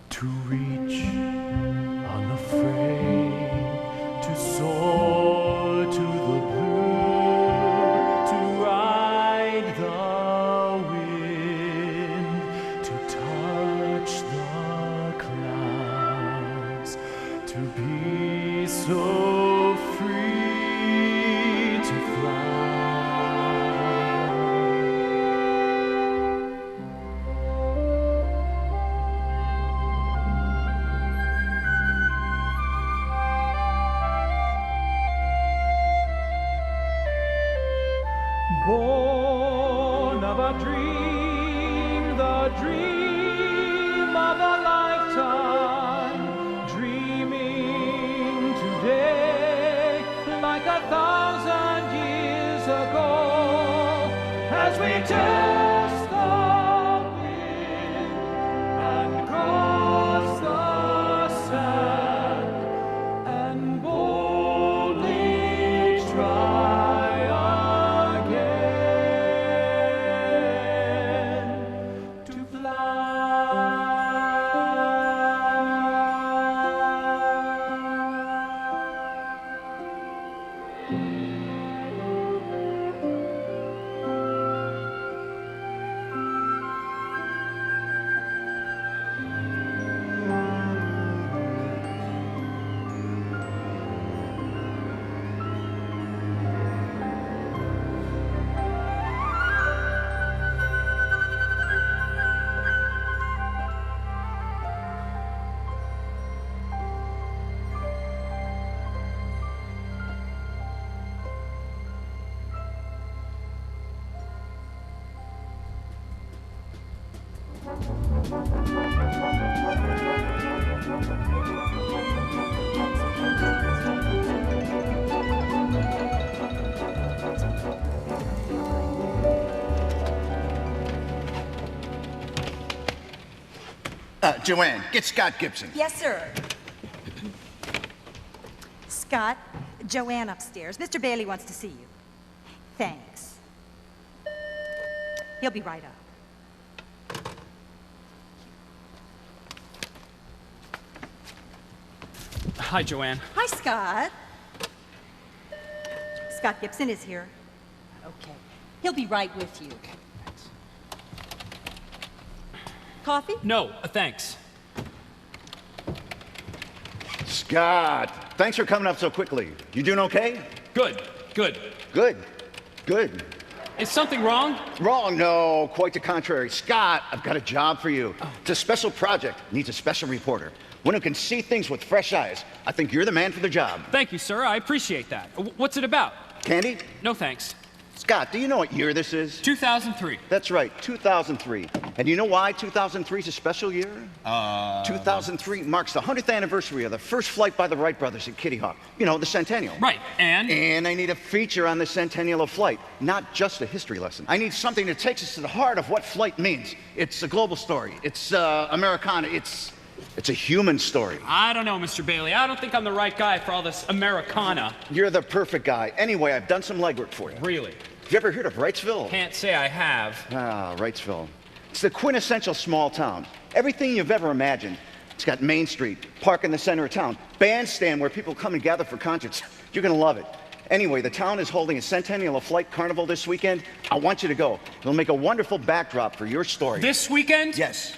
To reach unafraid, to soar to the blue, to ride the wind, to touch the clouds, to be so free to fly. Born of a dream, the dream of a lifetime, dreaming today like 1,000 years ago, as we test the wind and cross the sand and boldly try. Joanne, get Scott Gibson. Yes, sir. Scott, Joanne upstairs. Mr. Bailey wants to see you. Thanks. He'll be right up. Hi, Joanne. Hi, Scott. Scott Gibson is here. Okay. He'll be right with you. Okay, thanks. Coffee? No, thanks. Scott, thanks for coming up so quickly. You doing okay? Good. Good. Is something wrong? Wrong? No, quite the contrary. Scott, I've got a job for you. It's a special project. Needs a special reporter. One who can see things with fresh eyes. I think you're the man for the job. Thank you, sir. I appreciate that. What's it about? Candy? No, thanks. Scott, do you know what year this is? 2003. That's right, 2003. And you know why 2003 is a special year? 2003 marks the 100th anniversary of the first flight by the Wright brothers at Kitty Hawk. You know, the Centennial. Right, and? And I need a feature on the Centennial of Flight, not just a history lesson. I need something that takes us to the heart of what flight means. It's a global story. It's Americana. It's a human story. I don't know, Mr. Bailey. I don't think I'm the right guy for all this Americana. You're the perfect guy. Anyway, I've done some legwork for you. Really? Have you ever heard of Wrightsville? Can't say I have. Ah, Wrightsville. It's the quintessential small town. Everything you've ever imagined. It's got Main Street, park in the center of town, bandstand where people come and gather for concerts. You're gonna love it. Anyway, the town is holding a Centennial of Flight carnival this weekend. I want you to go. It'll make a wonderful backdrop for your story. This weekend? Yes.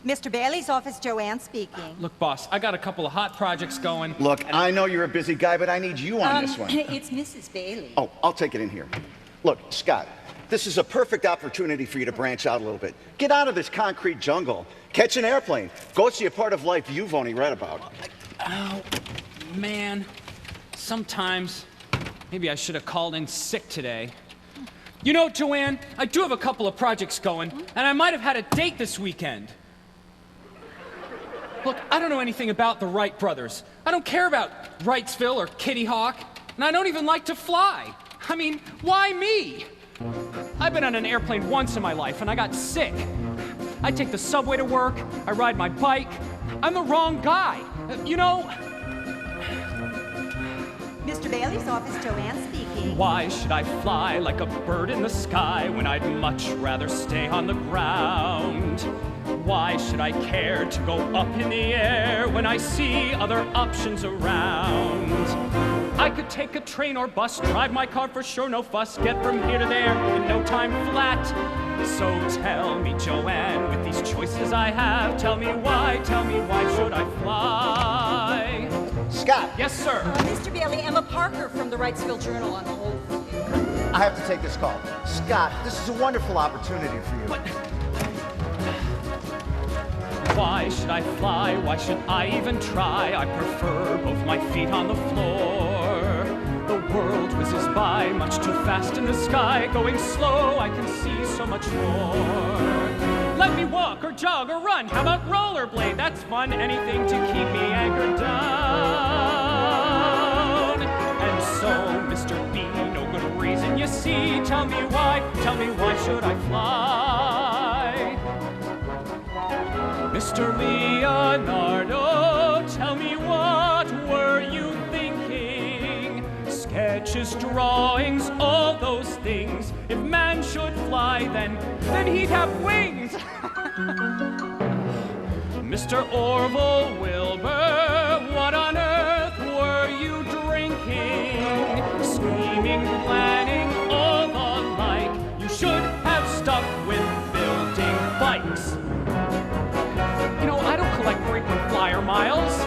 Mr. Bailey's office, Joanne speaking. Look, boss, I got a couple of hot projects going. Look, I know you're a busy guy, but I need you on this one. It's Mrs. Bailey. Oh, I'll take it in here. Look, Scott, This is a perfect opportunity for you to branch out a little bit. Get out of this concrete jungle. Catch an airplane. Go see a part of life you've only read about. Oh, man. Sometimes, maybe I should have called in sick today. You know, Joanne, I do have a couple of projects going, and I might have had a date this weekend. Look, I don't know anything about the Wright brothers. I don't care about Wrightsville or Kitty Hawk, and I don't even like to fly. I mean, why me? I've been on an airplane once in my life, and I got sick. I take the subway to work, I ride my bike. I'm the wrong guy. You know... Mr. Bailey's office, Joanne speaking. Why should I fly like a bird in the sky when I'd much rather stay on the ground? Why should I care to go up in the air when I see other options around? I could take a train or bus, drive my car for sure, no fuss, get from here to there in no time flat. So tell me, Joanne, with these choices I have, tell me why should I fly? Scott! Yes, sir. Mr. Bailey, Emma Parker from the Wrightsville Journal on hold for you. I have to take this call. Scott, this is a wonderful opportunity for you. But why should I fly? Why should I even try? I prefer both my feet on the floor. The world whizzes by much too fast in the sky. Going slow, I can see so much more. Let me walk or jog or run. How about rollerblade? That's fun. Anything to keep me anchored down. And so, Mr. B, no good reason you see. Tell me why should I fly? Mr. Leonardo, tell me what were you thinking? Sketches, drawings, all those things. If man should fly, then he'd have wings. Mr. Orville Wilbur, what on earth were you drinking? Scheming, planning, all the like. You should have stuck with building bikes. You know, I don't collect frequent flyer miles.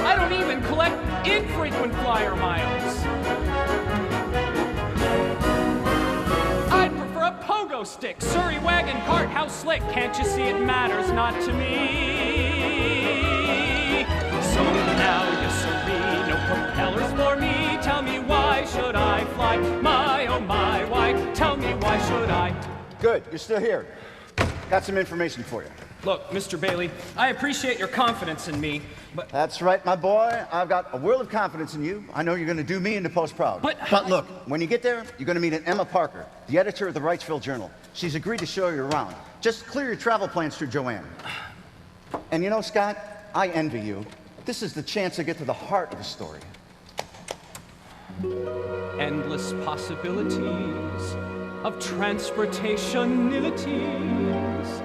I don't even collect infrequent flyer miles. I'd prefer a pogo stick, Surrey wagon cart, how slick. Can't you see it matters not to me? So now you serene, no propellers for me. Tell me why should I fly? My, oh my, why? Tell me why should I? Good, you're still here. Got some information for you. Look, Mr. Bailey, I appreciate your confidence in me, but... That's right, my boy. I've got a world of confidence in you. I know you're going to do me and the Post proud. But look, when you get there, you're going to meet an Emma Parker, the editor of the Wrightsville Journal. She's agreed to show you around. Just clear your travel plans through Joanne. And you know, Scott, I envy you. This is the chance to get to the heart of the story. Endless possibilities of transportationities.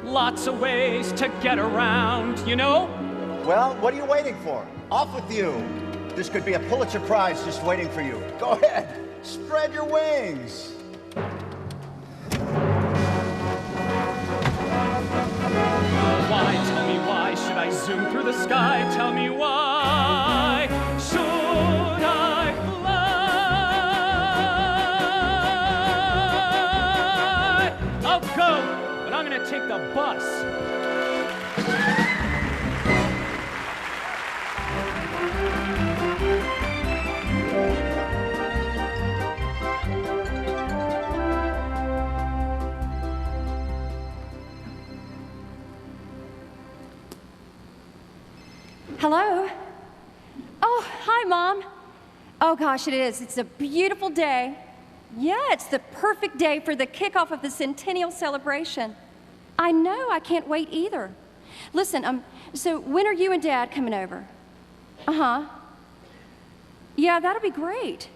Lots of ways to get around, you know? Well, what are you waiting for? Off with you. This could be a Pulitzer Prize just waiting for you. Go ahead, spread your wings. Why, tell me why should I zoom through the sky? Tell me why should I fly? I'll go, but I'm gonna take the bus. Hello? Oh, hi, Mom. Oh, gosh, it is. It's a beautiful day. Yeah, it's the perfect day for the kickoff of the Centennial celebration. I know, I can't wait either. Listen, so when are you and Dad coming over? Uh-huh. Yeah, that'll be great.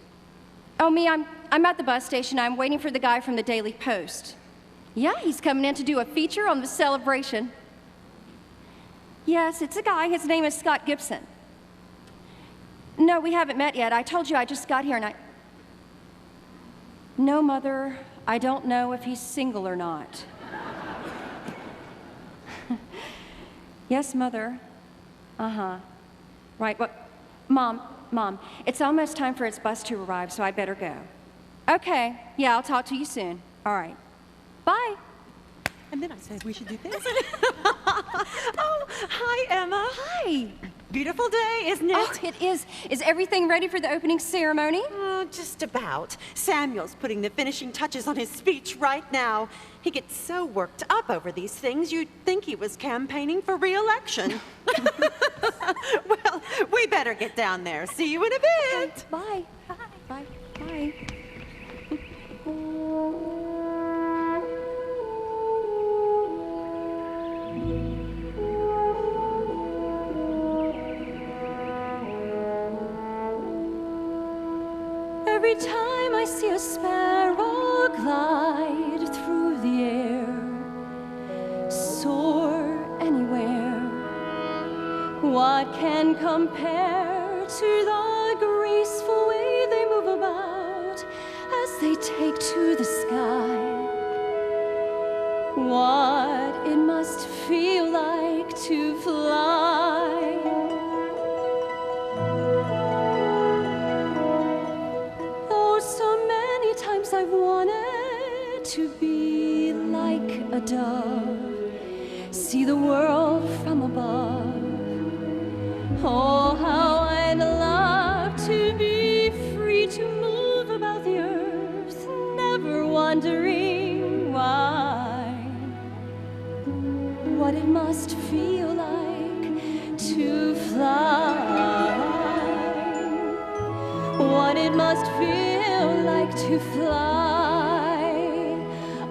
Oh, me, I'm at the bus station. I'm waiting for the guy from the Daily Post. Yeah, he's coming in to do a feature on the celebration. Yes, it's a guy. His name is Scott Gibson. No, we haven't met yet. I told you I just got here and I... No, Mother, I don't know if he's single or not. Yes, Mother. Uh-huh. Right, well, Mom, it's almost time for his bus to arrive, so I'd better go. Okay, yeah, I'll talk to you soon. All right. Bye. And then I said we should do this. Oh, hi, Emma. Hi. Beautiful day, isn't it? Oh, it is. Is everything ready for the opening ceremony? Just about. Samuel's putting the finishing touches on his speech right now. He gets so worked up over these things, you'd think he was campaigning for re-election. Well, we better get down there. See you in a bit. Bye. Bye. Bye. Bye. Every time I see a sparrow glide through the air, soar anywhere, what can compare to the graceful way they move about as they take to the sky? What it must feel like to fly. I've wanted to be like a dove, see the world from above. Oh, how I'd love to be free to move about the earth, never wondering why. What it must feel like to fly. What it must feel like to fly.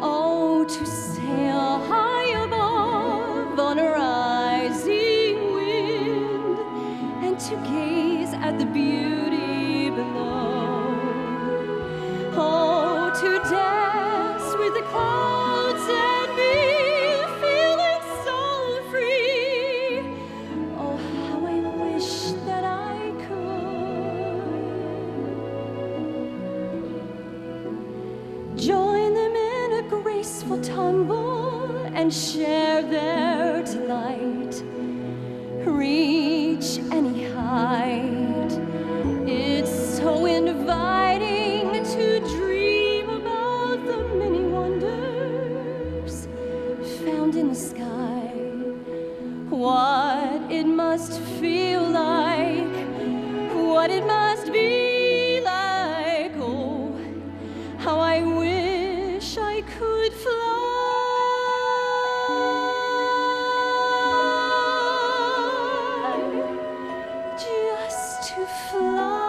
Oh, to sail high above on a rising wind, and to gaze at the beauty below. Oh, to dance with the clouds and be feeling so free. Oh, how I wish that I could join them in a graceful tumble and share their delight. Reach any height. It's so inviting to dream about the many wonders found in the sky. What it must feel like, what it must be like. Oh, how I wish I could fly. Just to fly.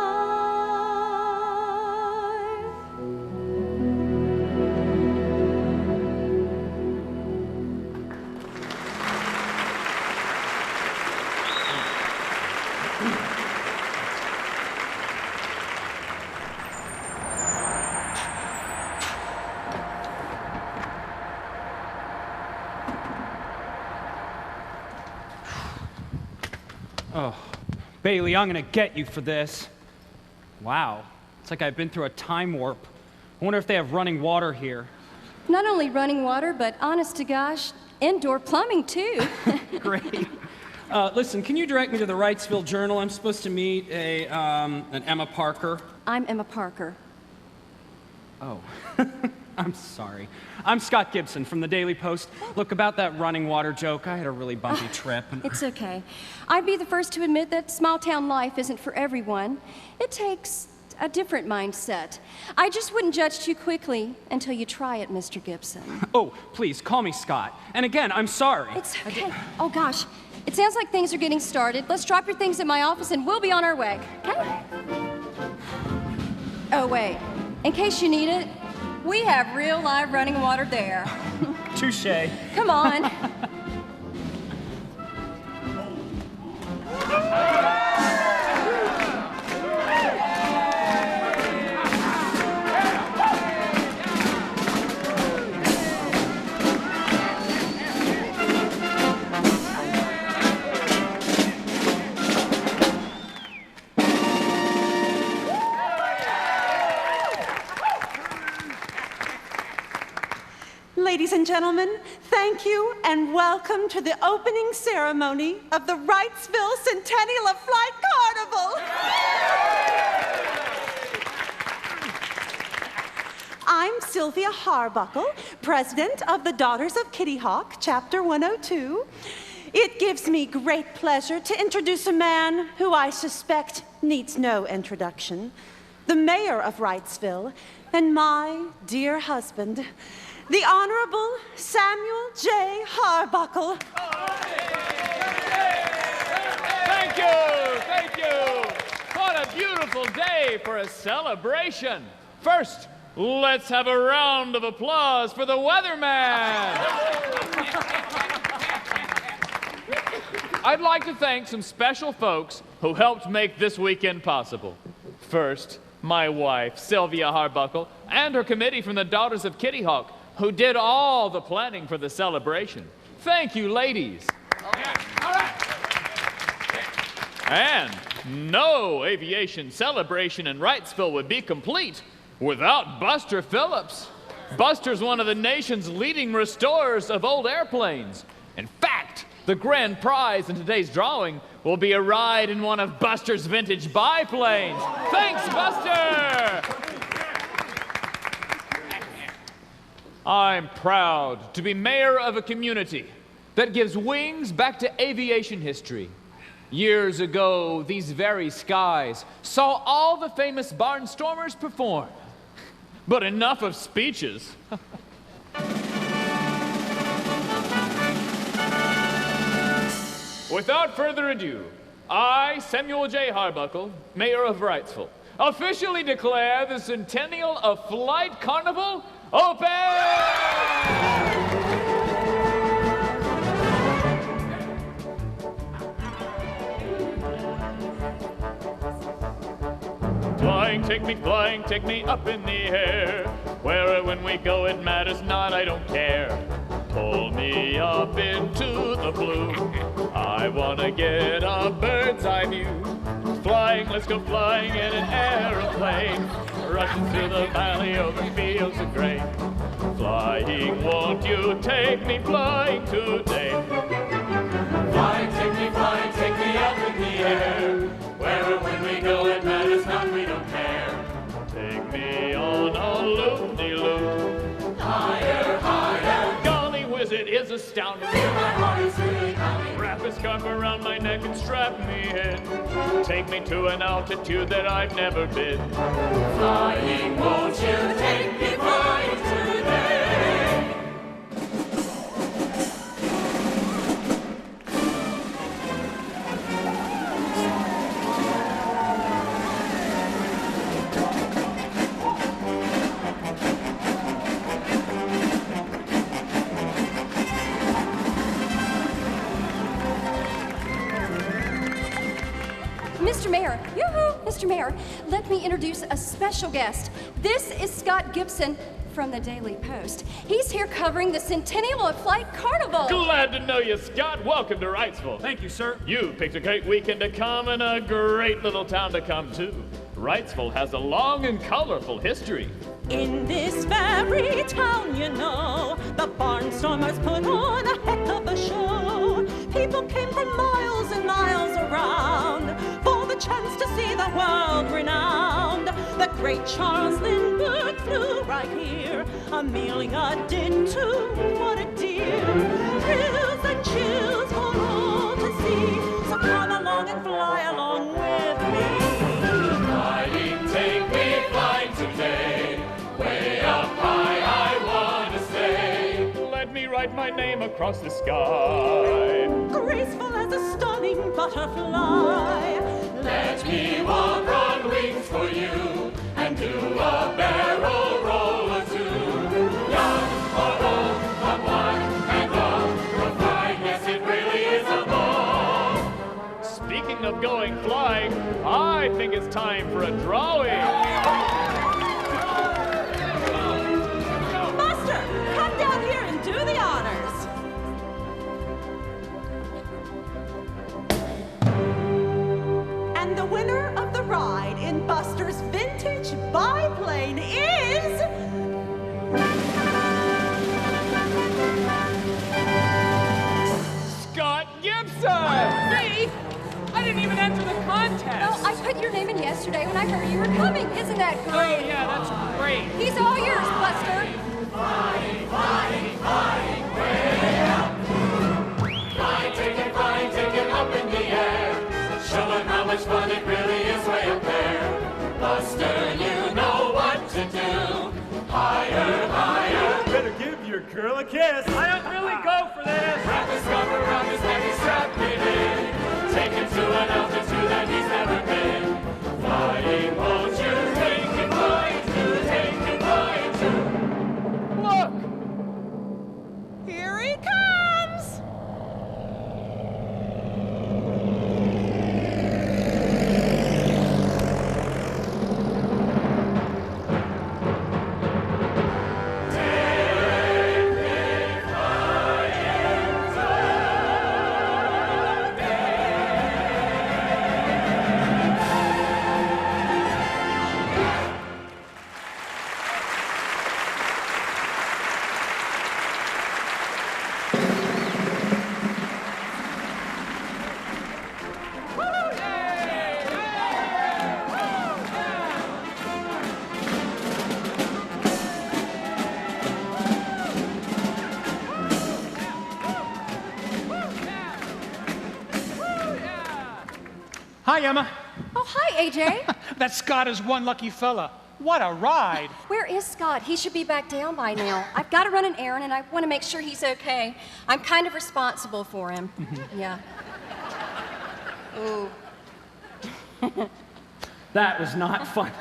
Oh, Bailey, I'm gonna get you for this. Wow, it's like I've been through a time warp. I wonder if they have running water here. Not only running water, but honest to gosh, indoor plumbing too. Great. Listen, can you direct me to the Wrightsville Journal? I'm supposed to meet an Emma Parker. I'm Emma Parker. Oh, I'm sorry. I'm Scott Gibson from the Daily Post. Look, about that running water joke, I had a really bumpy trip. It's okay. I'd be the first to admit that small town life isn't for everyone. It takes a different mindset. I just wouldn't judge too quickly until you try it, Mr. Gibson. Oh, please, call me Scott. And again, I'm sorry. It's okay. Oh, gosh. It sounds like things are getting started. Let's drop your things at my office and we'll be on our way, okay? Oh, wait. In case you need it, we have real live running water there. Touche. Come on. Ladies and gentlemen, thank you and welcome to the opening ceremony of the Wrightsville Centennial of Flight Carnival. I'm Sylvia Harbuckle, president of the Daughters of Kitty Hawk, Chapter 102. It gives me great pleasure to introduce a man who I suspect needs no introduction, the mayor of Wrightsville, and my dear husband, the Honorable Samuel J. Harbuckle. Thank you, thank you. What a beautiful day for a celebration. First, let's have a round of applause for the weatherman. I'd like to thank some special folks who helped make this weekend possible. First, my wife, Sylvia Harbuckle, and her committee from the Daughters of Kitty Hawk, who did all the planning for the celebration. Thank you, ladies. Okay. All right. And no aviation celebration in Wrightsville would be complete without Buster Phillips. Buster's one of the nation's leading restorers of old airplanes. In fact, the grand prize in today's drawing will be a ride in one of Buster's vintage biplanes. Thanks, Buster! I'm proud to be mayor of a community that gives wings back to aviation history. Years ago, these very skies saw all the famous barnstormers perform. But enough of speeches. Without further ado, I, Samuel J. Harbuckle, mayor of Wrightsville, officially declare the Centennial of Flight Carnival open! Flying, take me up in the air. Where or when we go, it matters not, I don't care. Pull me up into the blue. I wanna get a bird's eye view. Flying, let's go flying in an aeroplane. Rushing through the valley over fields of grain. Flying, won't you take me flying today? Flying, take me up in the air. Where or when we go, it matters not, we don't care. Take me on a loop-de-loop. Higher, higher. Golly whiz, it is astounding. Feel my heart is really pounding. Wrap a scarf around my neck and strap me in. Take me to an altitude that I've never been. Flying, won't you take me flying today? Mr. Mayor, yoo-hoo, Mr. Mayor, let me introduce a special guest. This is Scott Gibson from the Daily Post. He's here covering the Centennial of Flight Carnival. Glad to know you, Scott. Welcome to Wrightsville. Thank you, sir. You picked a great weekend to come and a great little town to come to. Wrightsville has a long and colorful history. In this very town, you know, the barnstormers put on a heck of a show. People came from miles and miles around for the chance to see the world renowned. The great Charles Lindbergh flew right here. Amelia did too. What a dear. Thrills and chills for all to see. So come along and fly along with me. Flying, take me flying today. Way up high, I want to stay. Let me write my name across the sky. Graceful as a stunning butterfly. Let me walk on wings for you and do a barrel roll or two. Young or old, come one and all. You're flying, yes, it really is a ball. Speaking of going flying, I think it's time for a drawing. Buster, come down here and do the honors. And the winner of the ride in Buster's vintage biplane is... Scott Gibson! Me? I didn't didn't even enter the contest. No, I put your name in yesterday when I heard you were coming. Isn't that great? Oh, yeah, that's great. He's all yours, Buster. Flying, flying, flying way up. Flying ticket up in the air. Show them how much fun it really is way up there. Buster, you know what to do. Higher, higher. Better give your girl a kiss. I don't really go for this. Wrap the scarf around his neck and strap it in. Take him to an altitude that he's never been. Flying, won't you take him flying to, Look! Here he comes! Hi, Emma. Oh, hi, AJ. That Scott is one lucky fella. What a ride. Where is Scott? He should be back down by now. I've got to run an errand, and I want to make sure he's okay. I'm kind of responsible for him. Yeah. Ooh. That was not funny.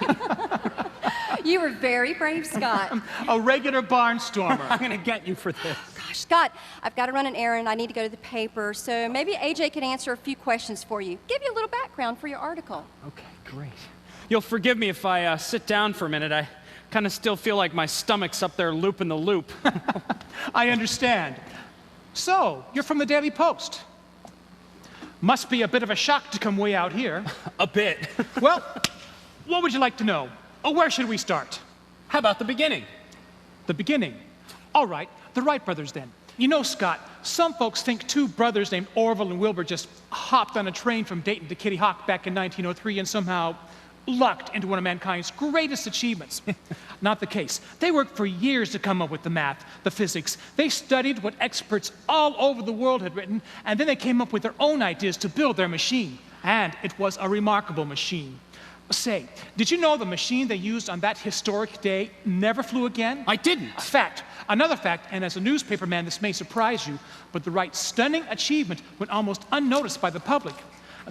You were very brave, Scott. A regular barnstormer. I'm gonna get you for this. Gosh, Scott, I've got to run an errand. I need to go to the paper, so maybe AJ can answer a few questions for you. Give you a little background for your article. Okay, great. You'll forgive me if I sit down for a minute. I kind of still feel like my stomach's up there looping the loop. I understand. So, you're from the Daily Post. Must be a bit of a shock to come way out here. A bit. Well, what would you like to know? Oh, where should we start? How about the beginning? The beginning. All right, the Wright brothers then. You know, Scott, some folks think two brothers named Orville and Wilbur just hopped on a train from Dayton to Kitty Hawk back in 1903 and somehow lucked into one of mankind's greatest achievements. Not the case. They worked for years to come up with the math, the physics. They studied what experts all over the world had written, and then they came up with their own ideas to build their machine. And it was a remarkable machine. Say, did you know the machine they used on that historic day never flew again? I didn't. Fact. Another fact, and as a newspaper man, this may surprise you, but the Wright's stunning achievement went almost unnoticed by the public.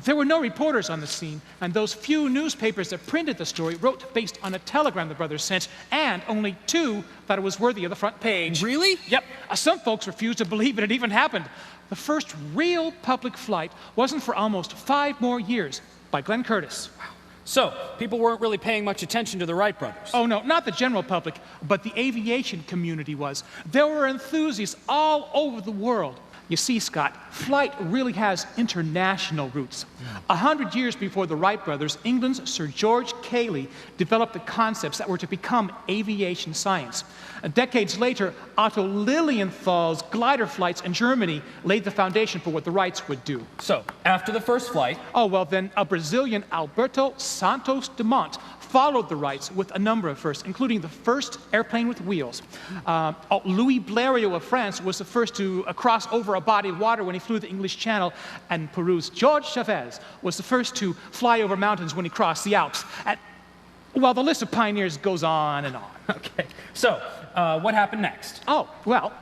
There were no reporters on the scene, and those few newspapers that printed the story wrote based on a telegram the brothers sent, and only 2 thought it was worthy of the front page. Really? Yep. Some folks refused to believe it had even happened. The first real public flight wasn't for almost 5 more years by Glenn Curtiss. Wow. So, people weren't really paying much attention to the Wright brothers. Oh, no, not the general public, but the aviation community was. There were enthusiasts all over the world. You see, Scott, flight really has international roots. 100 years before the Wright brothers, England's Sir George Cayley developed the concepts that were to become aviation science. Decades later, Otto Lilienthal's glider flights in Germany laid the foundation for what the Wrights would do. So, after the first flight... Oh, well, then a Brazilian Alberto Santos Dumont followed the Wrights with a number of firsts, including the first airplane with wheels. Louis Blériot of France was the first to cross over a body of water when he flew the English Channel, and Peru's George Chavez was the first to fly over mountains when he crossed the Alps. Well, the list of pioneers goes on and on. Okay, so what happened next? Oh, well,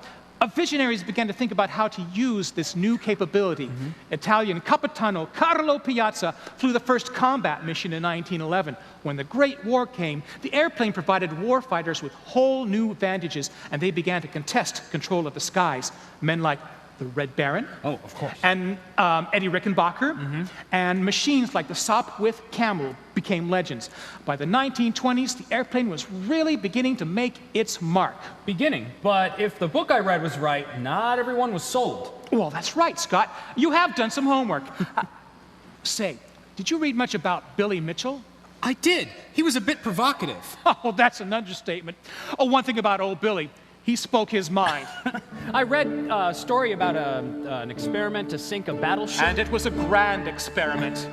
visionaries began to think about how to use this new capability. Italian Capitano Carlo Piazza flew the first combat mission in 1911. When the Great War came, the airplane provided warfighters with whole new advantages, and they began to contest control of the skies. Men like the Red Baron, oh, of course, and Eddie Rickenbacker, and machines like the Sopwith Camel became legends. By the 1920s, the airplane was really beginning to make its mark. Beginning, but if the book I read was right, not everyone was sold. Well, that's right, Scott. You have done some homework. Say, did you read much about Billy Mitchell? I did. He was a bit provocative. Oh, that's an understatement. Oh, one thing about old Billy. He spoke his mind. I read a story about an experiment to sink a battleship. And it was a grand experiment.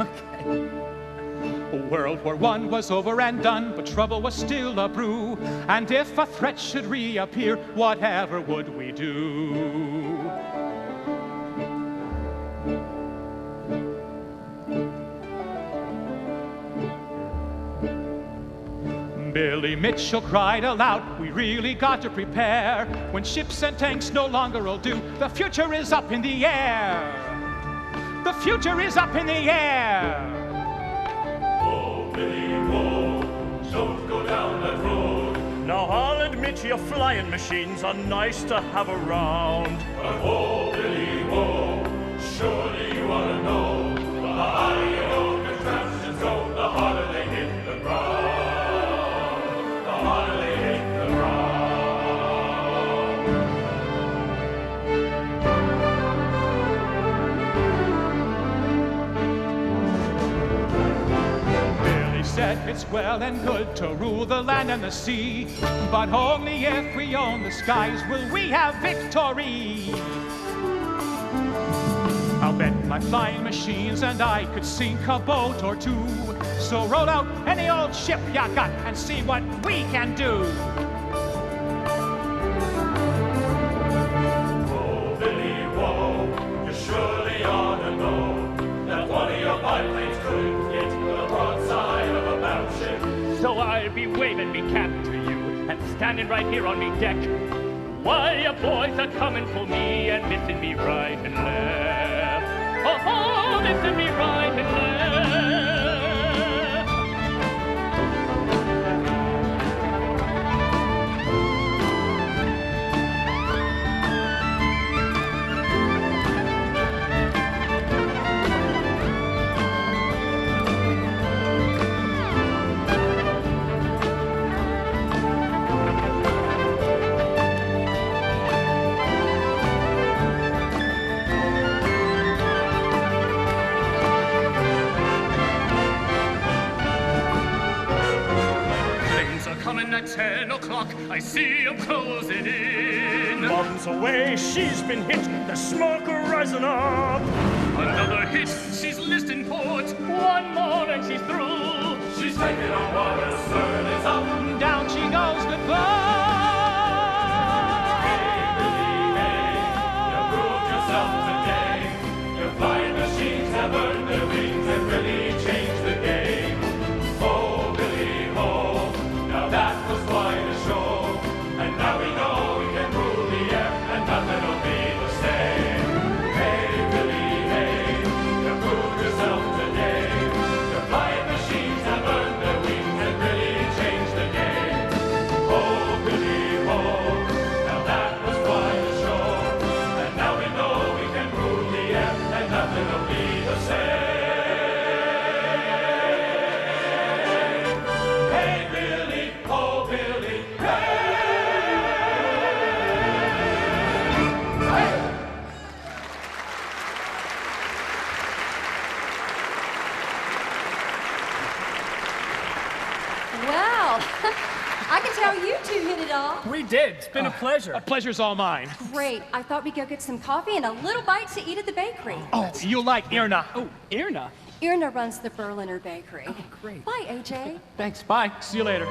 World War I was over and done, but trouble was still a brew. And if a threat should reappear, whatever would we do? Billy Mitchell cried aloud, we really got to prepare. When ships and tanks no longer will do, the future is up in the air. The future is up in the air. Whoa, Billy, whoa, don't go down that road. Now I'll admit your flying machines are nice to have around. But whoa, Billy, whoa, surely you ought to know. The higher your own contraptions go, the harder they hit the ground. Said it's well and good to rule the land and the sea, but only if we own the skies will we have victory. I'll bet my flying machines and I could sink a boat or two. So roll out any old ship you got and see what we can do. Whoa, Billy, whoa, you surely ought to know that one of your biplanes couldn't hit the broadside of a battleship. So I'll be waving me cap to you and standing right here on me deck, while your boys are coming for me and missing me right and left. Oh, missing me right and left. At 10 o'clock, I see him closing in. Mom's away, she's been hit, the smoke rising up. Another hit, she's listing port. One more and she's through. She's taking on water, stern is up. Down she goes, goodbye. Hey, Billy, hey, you proved yourself today. Your flying machines have earned their wings and really changed the game. Oh, Billy, oh, now that was quite a show, and now we know we can rule the air, and nothing'll be the same. Hey, Billy, hey, you proved yourself today. Your flying machines have earned their wings and really changed the game. Oh, Billy, oh, now that was quite a show, and now we know we can rule the air, and nothing'll be the same. I can tell you two hit it off. We did. It's been a pleasure. A pleasure's all mine. Great. I thought we'd go get some coffee and a little bite to eat at the bakery. Oh, you'll like Irna. Oh, Irna. Irna runs the Berliner Bakery. Oh, great. Bye, AJ. Thanks. Bye. See you later.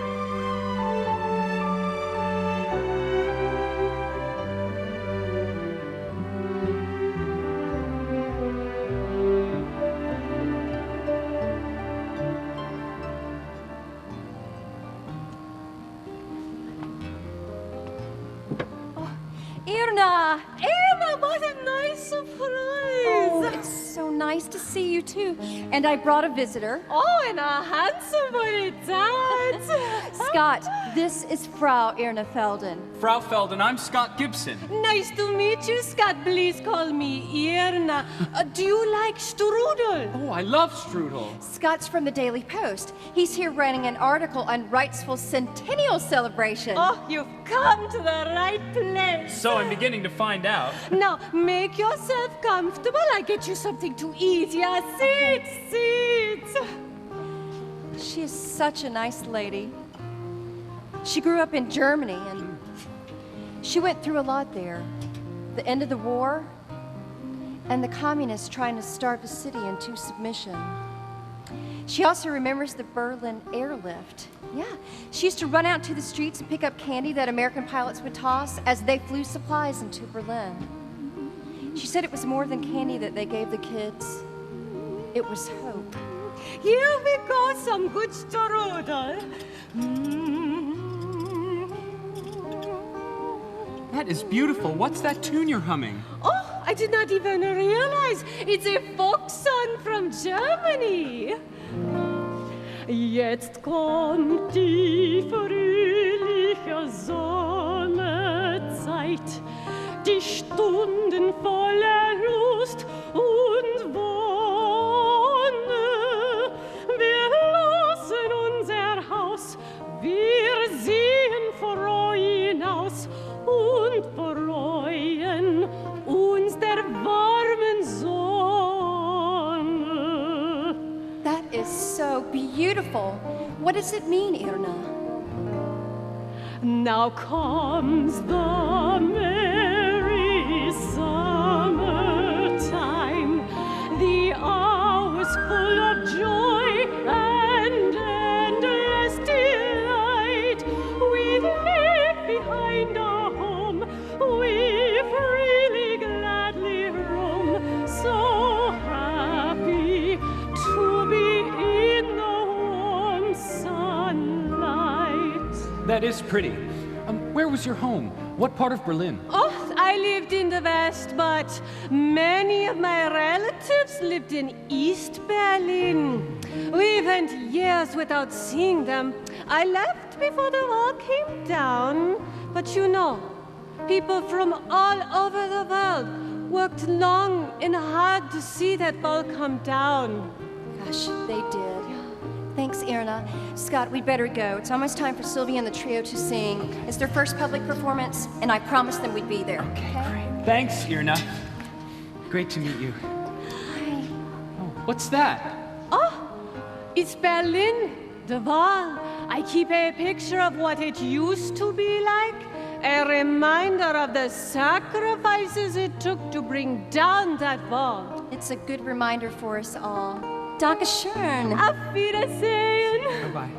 Irna! Irna, what a nice surprise! Oh, it's so nice to see you too. And I brought a visitor. Oh, and a handsome one it does. Scott, this is Frau Irna Felden. Frau Felden, I'm Scott Gibson. Nice to meet you, Scott. Please call me Irna. Do you like strudel? Oh, I love strudel. Scott's from the Daily Post. He's here writing an article on Wrightsville's Centennial celebration. Oh, you've come to the right place. So I'm beginning to find out. Now, make yourself comfortable. I get you something to eat. Yeah, seats. She is such a nice lady. She grew up in Germany, and She went through a lot there. The end of the war, and the communists trying to starve the city into submission. She also remembers the Berlin airlift. Yeah, she used to run out to the streets and pick up candy that American pilots would toss as they flew supplies into Berlin. She said it was more than candy that they gave the kids. It was hope. Here we go, some good strudel. That is beautiful. What's that tune you're humming? Oh, I did not even realize. It's a folk song from Germany. Jetzt kommt die fröhliche Sommerzeit, die Stunden voller Lust und Wonne. Wir lassen unser Haus, wir sehen froh hinaus und freuen uns der warmen Sonne. That is so beautiful. What does it mean, Irna? Now comes the merry summertime, the hours full of joy and endless delight. We leave behind our home, we freely gladly roam, so happy to be in the warm sunlight. That is pretty. Where was your home? What part of Berlin? Oh, I lived in the West, but many of my relatives lived in East Berlin. We went years without seeing them. I left before the wall came down. But you know, people from all over the world worked long and hard to see that wall come down. Gosh, they did. Thanks, Irna. Scott, we'd better go. It's almost time for Sylvia and the trio to sing. Okay. It's their first public performance, and I promised them we'd be there. Okay, great. Thanks, Irna. Great to meet you. Hi. Oh, what's that? Oh, it's Berlin, the wall. I keep a picture of what it used to be like, a reminder of the sacrifices it took to bring down that wall. It's a good reminder for us all. Dankeschön. Auf Wiedersehen. Bye-bye.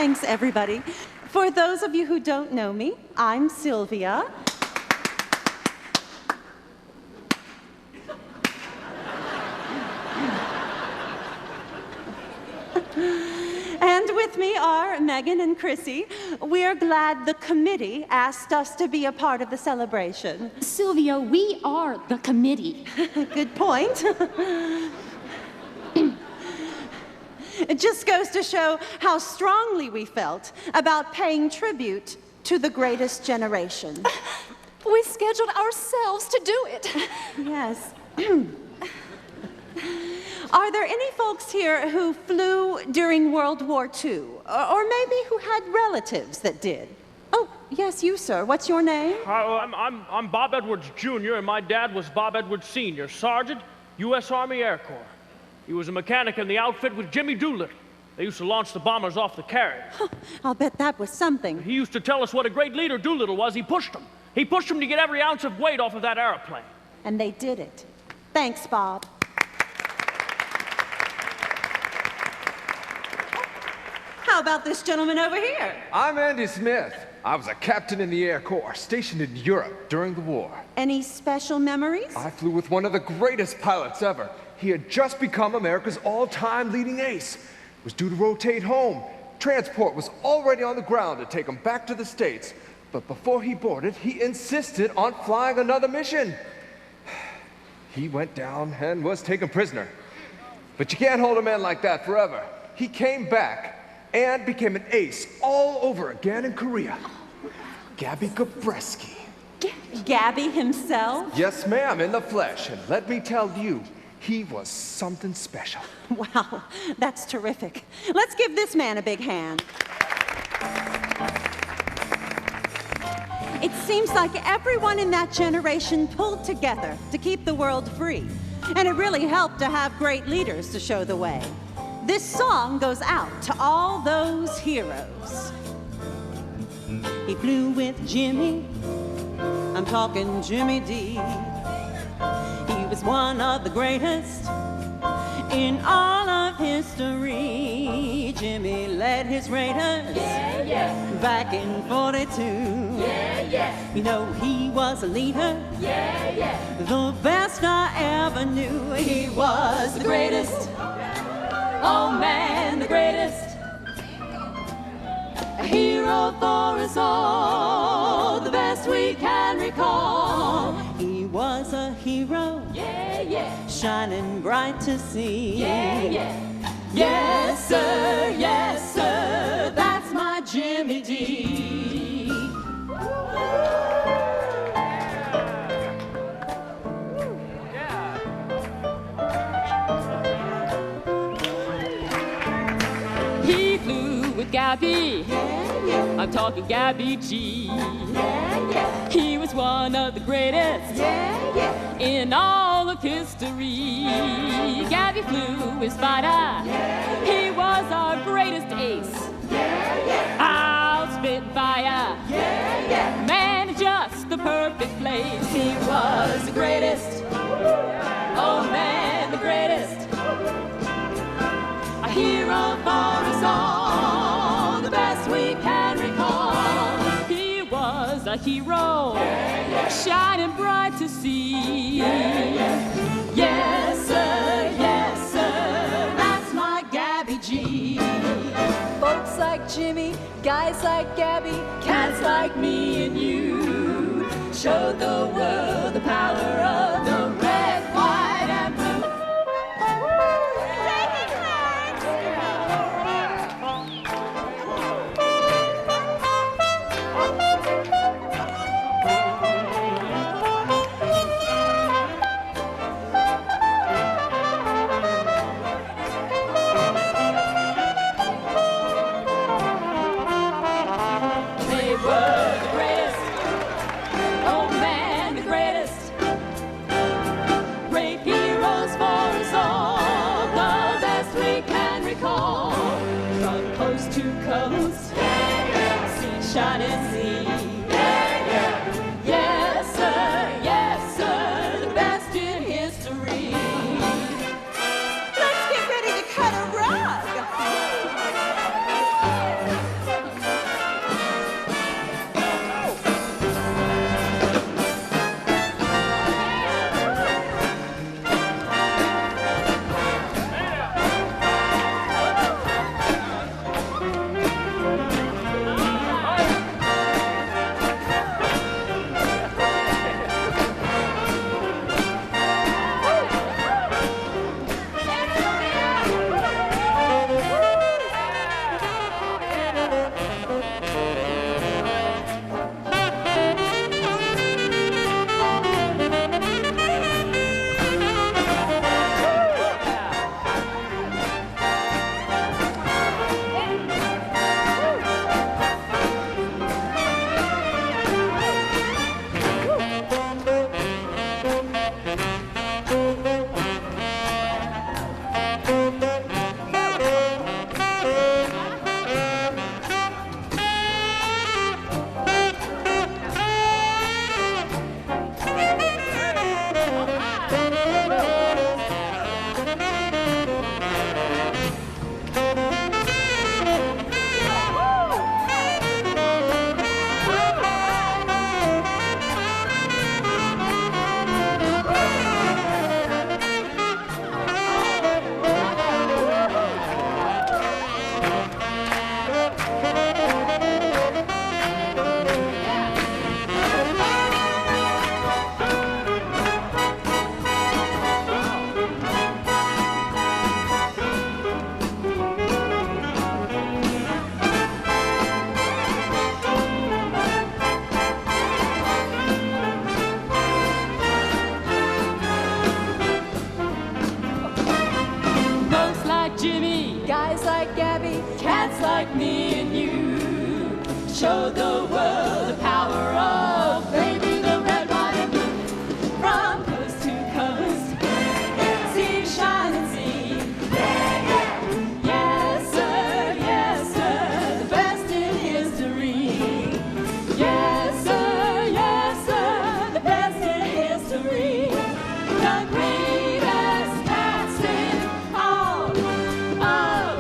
Thanks, everybody. For those of you who don't know me, I'm Sylvia. And with me are Megan and Chrissy. We're glad the committee asked us to be a part of the celebration. Sylvia, we are the committee. Good point. It just goes to show how strongly we felt about paying tribute to the greatest generation. We scheduled ourselves to do it. Yes. Are there any folks here who flew during World War II? Or maybe who had relatives that did? Oh, yes, you, sir. What's your name? I'm Bob Edwards, Jr., and my dad was Bob Edwards, Sr., Sergeant, U.S. Army Air Corps. He was a mechanic in the outfit with Jimmy Doolittle. They used to launch the bombers off the carrier. Huh, I'll bet that was something. He used to tell us what a great leader Doolittle was. He pushed them. He pushed them to get every ounce of weight off of that airplane. And they did it. Thanks, Bob. How about this gentleman over here? I'm Andy Smith. I was a captain in the Air Corps, stationed in Europe during the war. Any special memories? I flew with one of the greatest pilots ever. He had just become America's all-time leading ace. Was due to rotate home. Transport was already on the ground to take him back to the States. But before he boarded, he insisted on flying another mission. He went down and was taken prisoner. But you can't hold a man like that forever. He came back and became an ace all over again in Korea. Gabby Gabreski. Gabby himself? Yes, ma'am, in the flesh. And let me tell you, he was something special. Wow, that's terrific. Let's give this man a big hand. It seems like everyone in that generation pulled together to keep the world free. And it really helped to have great leaders to show the way. This song goes out to all those heroes. He flew with Jimmy. I'm talking Jimmy D. He was one of the greatest in all of history. Jimmy led his Raiders back in 42. You know, he was a leader, the best I ever knew. He was the greatest, oh man, the greatest. A hero for us all, the best we can recall. He was a hero, shining bright to see. Yes, sir, that's my Jimmy D. He flew with Gabby. I'm talking Gabby G. He was one of the greatest in all of history. Gabby flew his fighter. He was our greatest ace. Our Spitfire. Man, just the perfect place. He was the greatest. Oh man, the greatest. A hero for us all, the best we can recall. He was a hero, shining bright to see. Yes, sir, that's my Gabby G. Folks like Jimmy, guys like Gabby, cats like me and you showed the world the power of the red, white, and blue. Shining sea. Yes, sir, the best in history. Let's get ready to cut a rug. Show the world the power of baby, the red, white, and blue. From coast to coast, sea, shine and sea. Yes, sir, the best in history. Yes, sir, the best in history. The greatest captain all of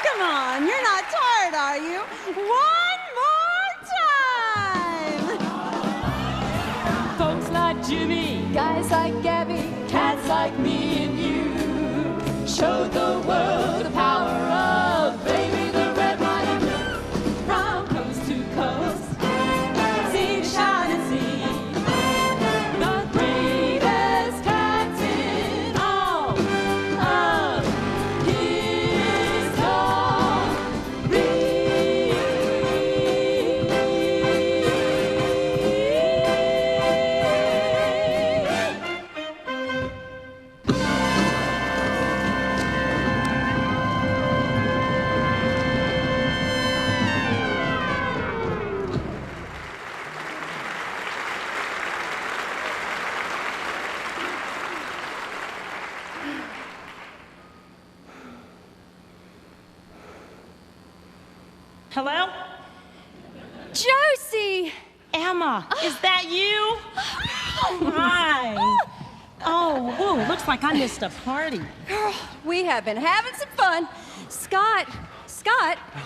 Come on, you're not tired, are you? One more time! Folks like Jimmy, guys like Gabby, cats like me and you. Show the world the power of baby, the red, white, and blue. From coast to coast, sea to shine and sea. The greatest captain all of Hello? Josie! Emma, is that you? Oh, hi. Oh, looks like I missed a party. Girl, we have been having some fun. Scott,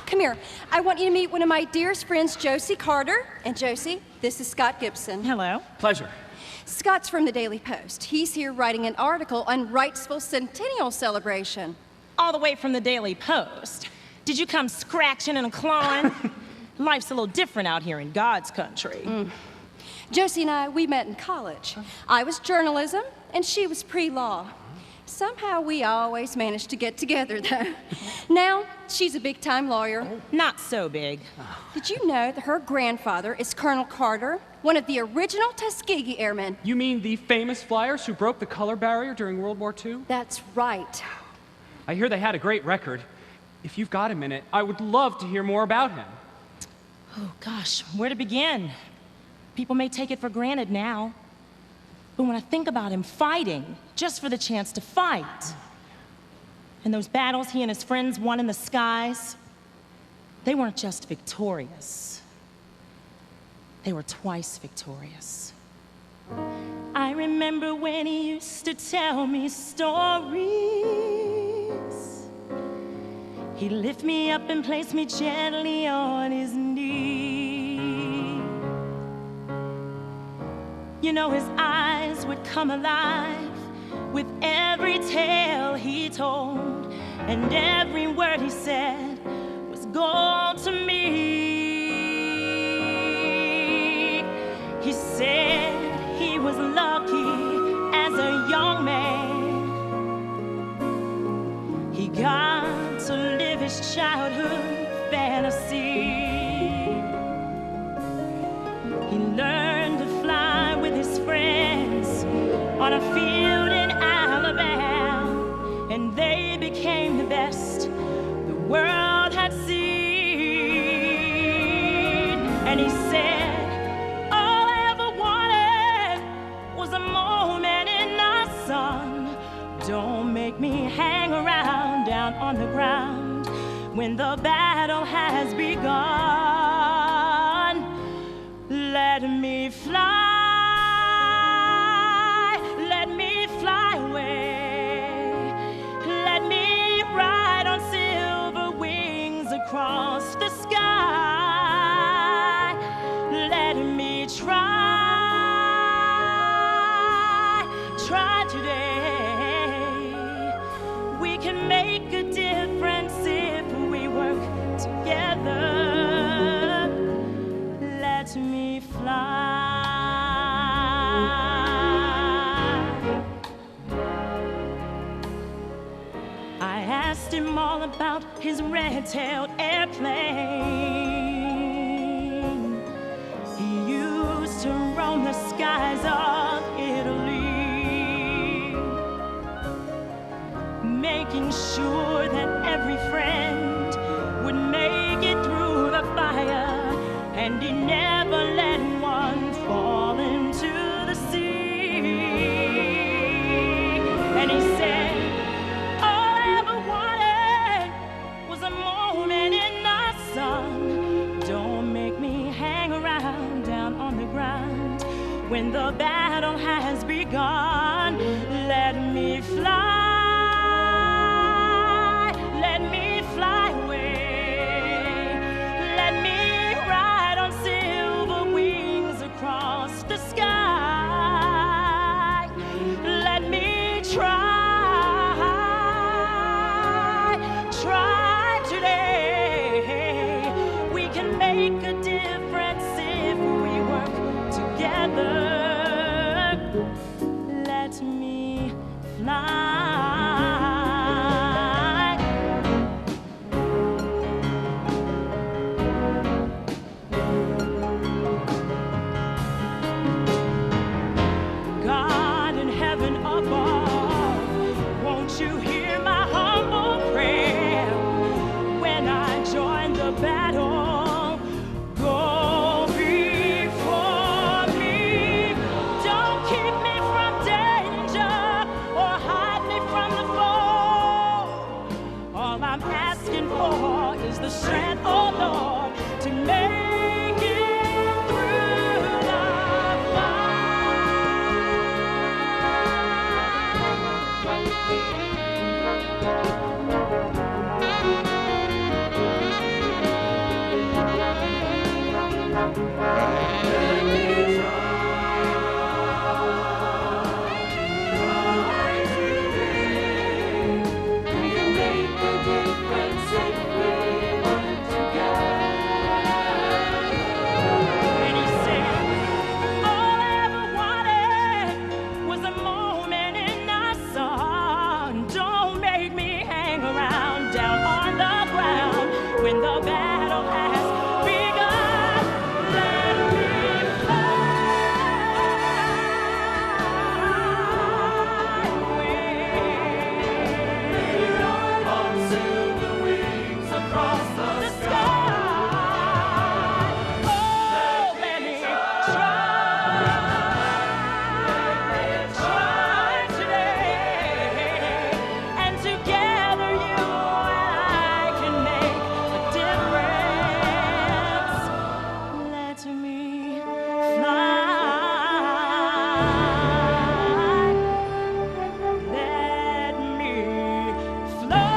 come here. I want you to meet one of my dearest friends, Josie Carter. And Josie, this is Scott Gibson. Hello. Pleasure. Scott's from the Daily Post. He's here writing an article on Wrightsville Centennial celebration. All the way from the Daily Post. Did you come scratching and clawing? Life's a little different out here in God's country. Josie and I, we met in college. I was journalism, and she was pre-law. Somehow we always managed to get together, though. Now, she's a big-time lawyer. Not so big. Did you know that her grandfather is Colonel Carter, one of the original Tuskegee Airmen? You mean the famous flyers who broke the color barrier during World War II? That's right. I hear they had a great record. If you've got a minute, I would love to hear more about him. Oh, gosh, where to begin? People may take it for granted now. But when I think about him fighting, just for the chance to fight, and those battles he and his friends won in the skies, they weren't just victorious. They were twice victorious. I remember when he used to tell me stories. He'd lift me up and place me gently on his knee. You know, his eyes would come alive with every tale he told, and every word he said was gold to me. He said he was lucky as a young man. He got to live his childhood fantasy. He learned to fly with his friends on a field in Alabama, and they became the best the world had seen. And he said, all I ever wanted was a moment in the sun. Don't make me hang around down on the ground when the battle has begun. Let me fly, let me fly away. Let me ride on silver wings across the sky. Let me try today. We can make a difference if we work together. Let me fly. I asked him all about his red-tailed airplane. He used to roam the sky skies of Italy, making sure that every friend would make it through the fire, and he never let one fall into the sea. And he said, all I ever wanted was a moment in the sun. Don't make me hang around down on the ground when the battle has begun. Let me fly, let me fly away, let me ride on silver wings across the sky. Let me try today. We can make a difference if we work together. Let me fly. God in heaven above, won't you hear my humble prayer when I join the battle? Go before me. Don't keep me from danger or hide me from the foe. All I'm asking for is the strength, oh Lord, to make it through the And he said, all I ever wanted was a moment in the sun. Don't make me hang around down on the ground when the battle has begun. Let me fly away on silver wings across the sky. Oh, let me try today, and together you and I can make a difference. Let me fly. Let me fly.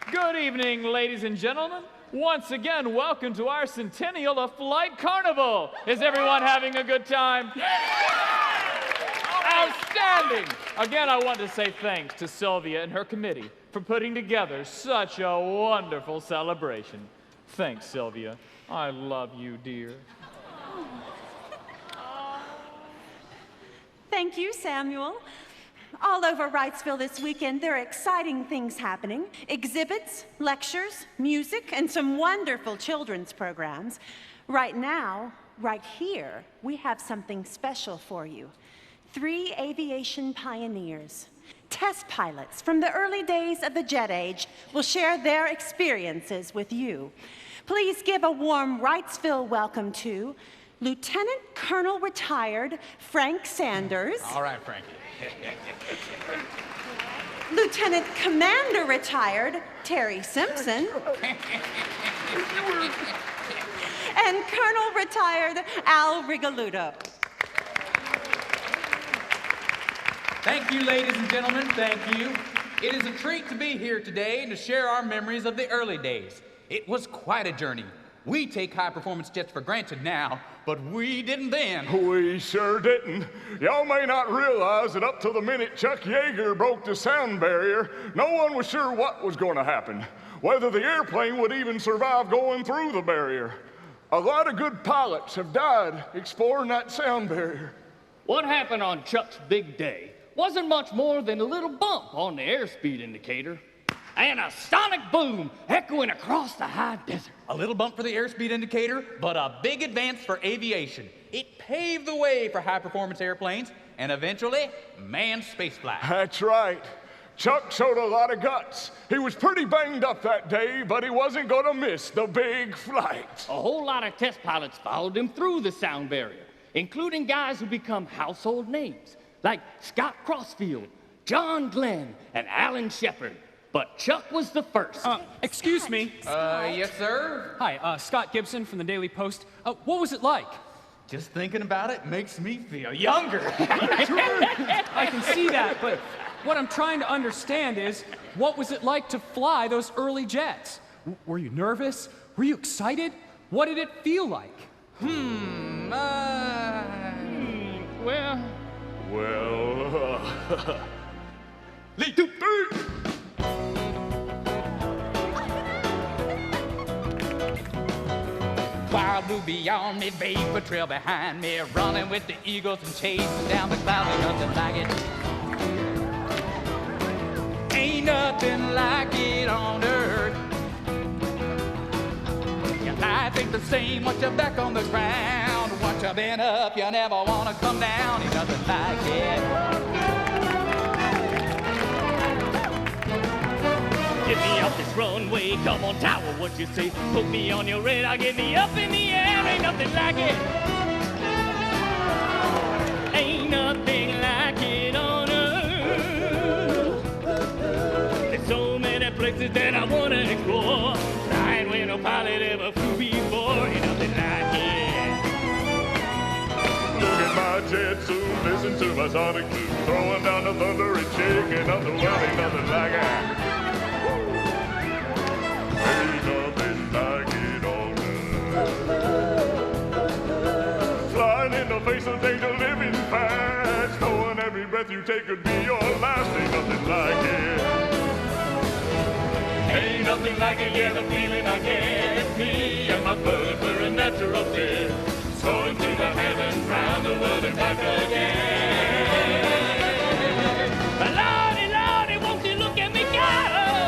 Good evening, ladies and gentlemen. Once again, welcome to our Centennial of Flight Carnival. Is everyone having a good time? Outstanding! Again, I want to say thanks to Sylvia and her committee for putting together such a wonderful celebration. Thanks, Sylvia. I love you, dear. Thank you, Samuel. All over Wrightsville this weekend, there are exciting things happening. Exhibits, lectures, music, and some wonderful children's programs. Right now, right here, we have something special for you. 3 aviation pioneers, test pilots from the early days of the jet age, will share their experiences with you. Please give a warm Wrightsville welcome to Lieutenant Colonel retired Frank Sanders. All right, Frankie. Lieutenant Commander retired Terry Simpson. And Colonel retired Al Rigaludo. Thank you, ladies and gentlemen, thank you. It is a treat to be here today and to share our memories of the early days. It was quite a journey. We take high-performance jets for granted now, but we didn't then. We sure didn't. Y'all may not realize that up to the minute Chuck Yeager broke the sound barrier, no one was sure what was going to happen, whether the airplane would even survive going through the barrier. A lot of good pilots have died exploring that sound barrier. What happened on Chuck's big day wasn't much more than a little bump on the airspeed indicator and a sonic boom echoing across the high desert. A little bump for the airspeed indicator, but a big advance for aviation. It paved the way for high-performance airplanes and eventually manned spaceflight. That's right. Chuck showed a lot of guts. He was pretty banged up that day, but he wasn't gonna miss the big flight. A whole lot of test pilots followed him through the sound barrier, including guys who become household names, like Scott Crossfield, John Glenn, and Alan Shepard. But Chuck was the first. Excuse me. Yes, sir? Hi, Scott Gibson from the Daily Post. What was it like? Just thinking about it makes me feel younger. I can see that, but what I'm trying to understand is, what was it like to fly those early jets? Were you nervous? Were you excited? What did it feel like? Wild blue beyond me, vapor trail behind me, running with the eagles and chasing down the clouds, ain't nothing like it. Ain't nothing like it on earth. Your life ain't the same once you're back on the ground. Once you've been up, you never wanna come down, ain't nothing like it. Get me off this runway, come on tower, what you say? Put me on your radar, get me up in the air, ain't nothing like it. Ain't nothing like it on earth. There's so many places that I wanna explore, flying where no pilot ever flew before, ain't nothing like it. Look at my jet soon, listen to my sonic boom, throwing down the thunder and shaking up the world, ain't nothing like it. Ain't nothing like it on earth. Flying in the face of danger, living fast, knowing every breath you take could be your last, ain't nothing like it. Ain't nothing like it, yeah, the feeling I get, it's me and my bird, we're a natural fit, soaring through the heavens, round the world and back again. Lordy, Lordy, won't you look at me go?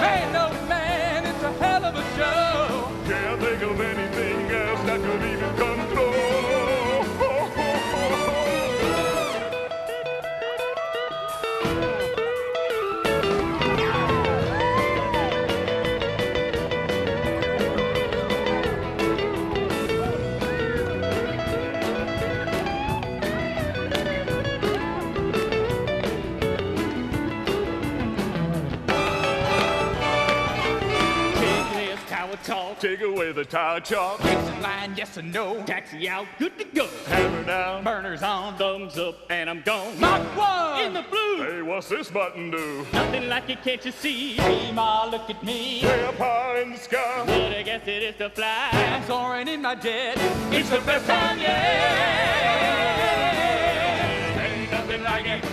Ain't no man, it's a hell of a show. Can't think of anything else that could even come close. Talk. Take away the tire chalk. Exit line, yes or no. Taxi out, good to go. Hammer down. Burners on. Thumbs up, and I'm gone. Mach 1! In the blue. Hey, what's this button do? Nothing like it, can't you see? Hey, Ma, look at me. Way up high in the sky. Would I guess it is to fly? I'm soaring in my jet. It's the best time yet. Ain't nothing like it.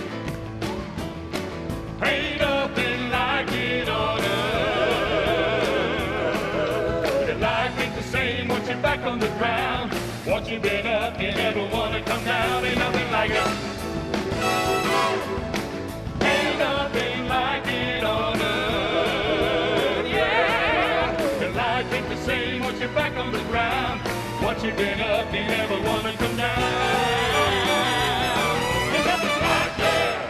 Ain't nothing like it on earth. Life ain't the same once you're back on the ground. Once you've been up, you never wanna come down. Ain't nothing like it. Ain't nothing like it on earth. Yeah. Your life ain't the same once you're back on the ground. Once you've been up, you never wanna come down. Ain't nothing like it.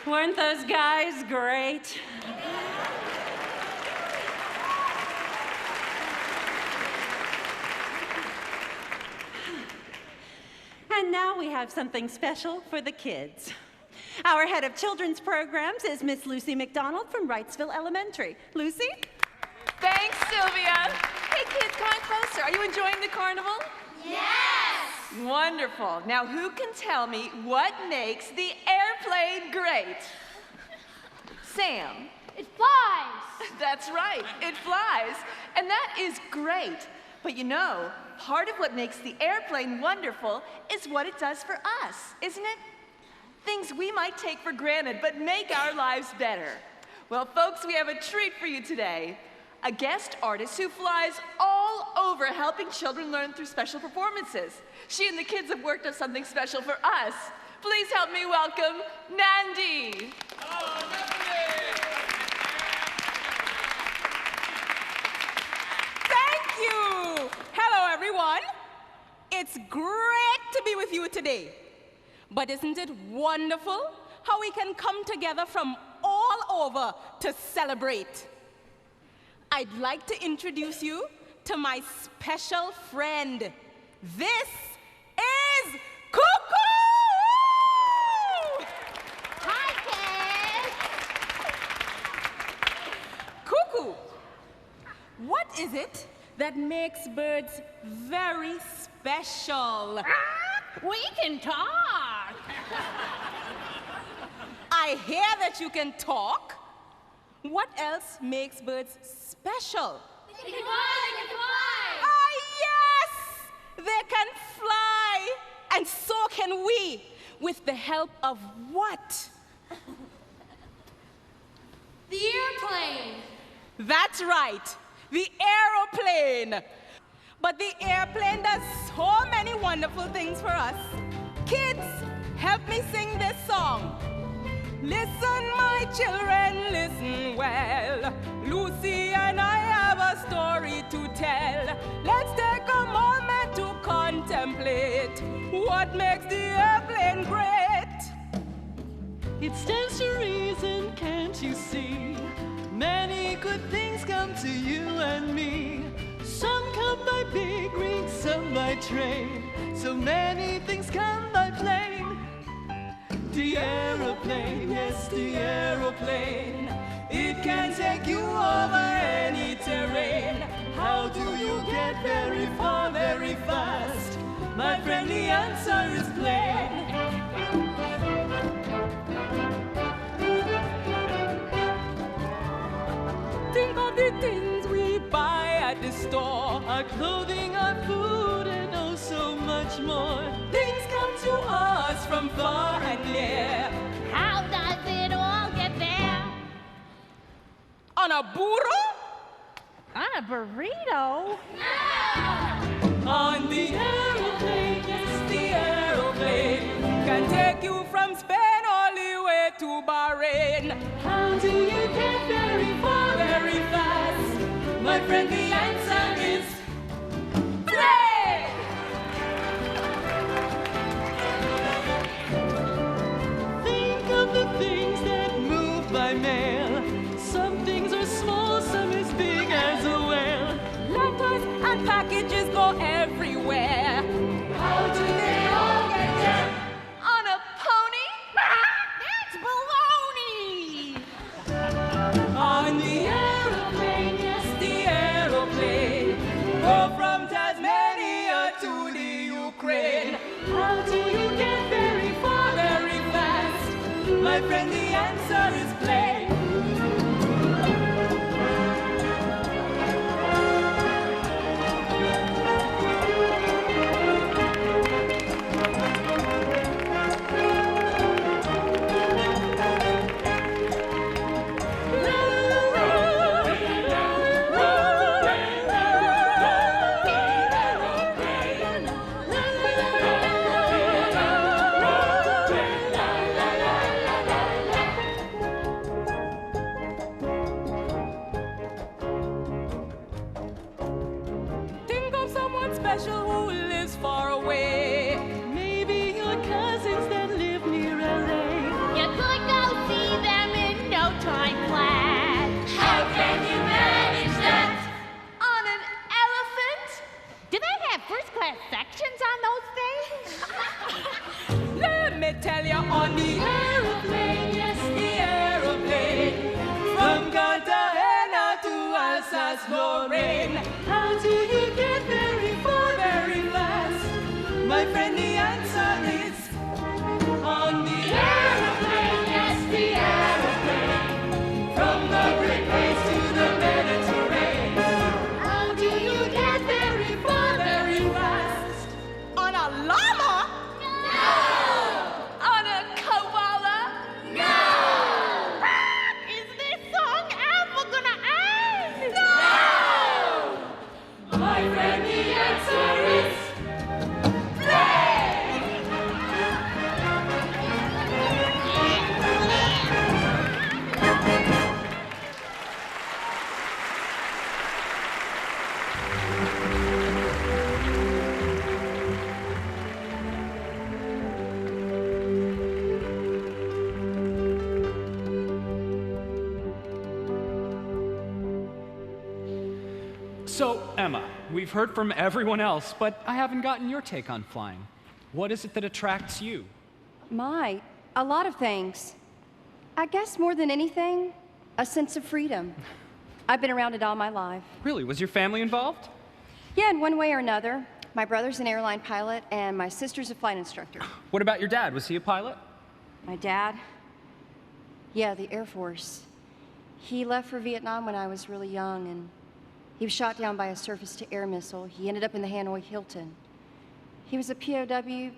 Weren't those guys great? And now we have something special for the kids. Our head of children's programs is Miss Lucy McDonald from Wrightsville Elementary. Lucy? Thanks, Sylvia. Hey, kids, come on closer. Are you enjoying the carnival? Yes! Wonderful. Now, who can tell me what makes the airplane great? Sam. It flies. That's right. It flies. And that is great. But you know, part of what makes the airplane wonderful is what it does for us, isn't it? Things we might take for granted, but make our lives better. Well, folks, we have a treat for you today. A guest artist who flies all over helping children learn through special performances. She and the kids have worked on something special for us. Please help me welcome Nandi. Thank you. Hello, everyone. It's great to be with you today. But isn't it wonderful how we can come together from all over to celebrate? I'd like to introduce you to my special friend. This is Cuckoo! Hi, kids! Cuckoo, what is it that makes birds very special? We can talk. I hear that you can talk. What else makes birds special? They can fly, Ah, yes! They can fly, and so can we, with the help of what? The airplane. That's right, the aeroplane. But the airplane does so many wonderful things for us. Kids, help me sing this song. Listen, my children, listen well. Lucy and I have a story to tell. Let's take a moment to contemplate what makes the airplane great. It stands to reason, can't you see? Many good things come to you and me. Some come by big rig, some by train. So many things come by plane. The aeroplane, yes, the aeroplane. It can take you over any terrain. How do you get very far, very fast? My friend, the answer is plain. Think of the things we buy at the store. Our clothing, our food, and oh so much more. Things come to us from far and near. How does it all get there? On a burro? On a burrito? No! On the aeroplane, yes, the aeroplane can take you from Spain all the way to Bahrain. How do you get very far, very fast? My friend, the answer is plane! Think of the things that move by mail. Some things are small, some as big as a whale. Letters and packages go everywhere. How do they all get there? On a pony? That's baloney! On the aeroplane, yes, the aeroplane. Go from Tasmania to the Ukraine. How do you get very far, Very fast. My friend, the answer is plain. Think of someone special who lives far away. maybe your cousins that live near LA. You could go see So, Emma, we've heard from everyone else, but I haven't gotten your take on flying. What is it that attracts you? A lot of things. I guess more than anything, a sense of freedom. I've been around it all my life. Really? Was your family involved? Yeah, in one way or another. My brother's an airline pilot, and my sister's a flight instructor. What about your dad? Was he a pilot? My dad? Yeah, the Air Force. He left for Vietnam when I was really young, and he was shot down by a surface-to-air missile. He ended up in the Hanoi Hilton. He was a POW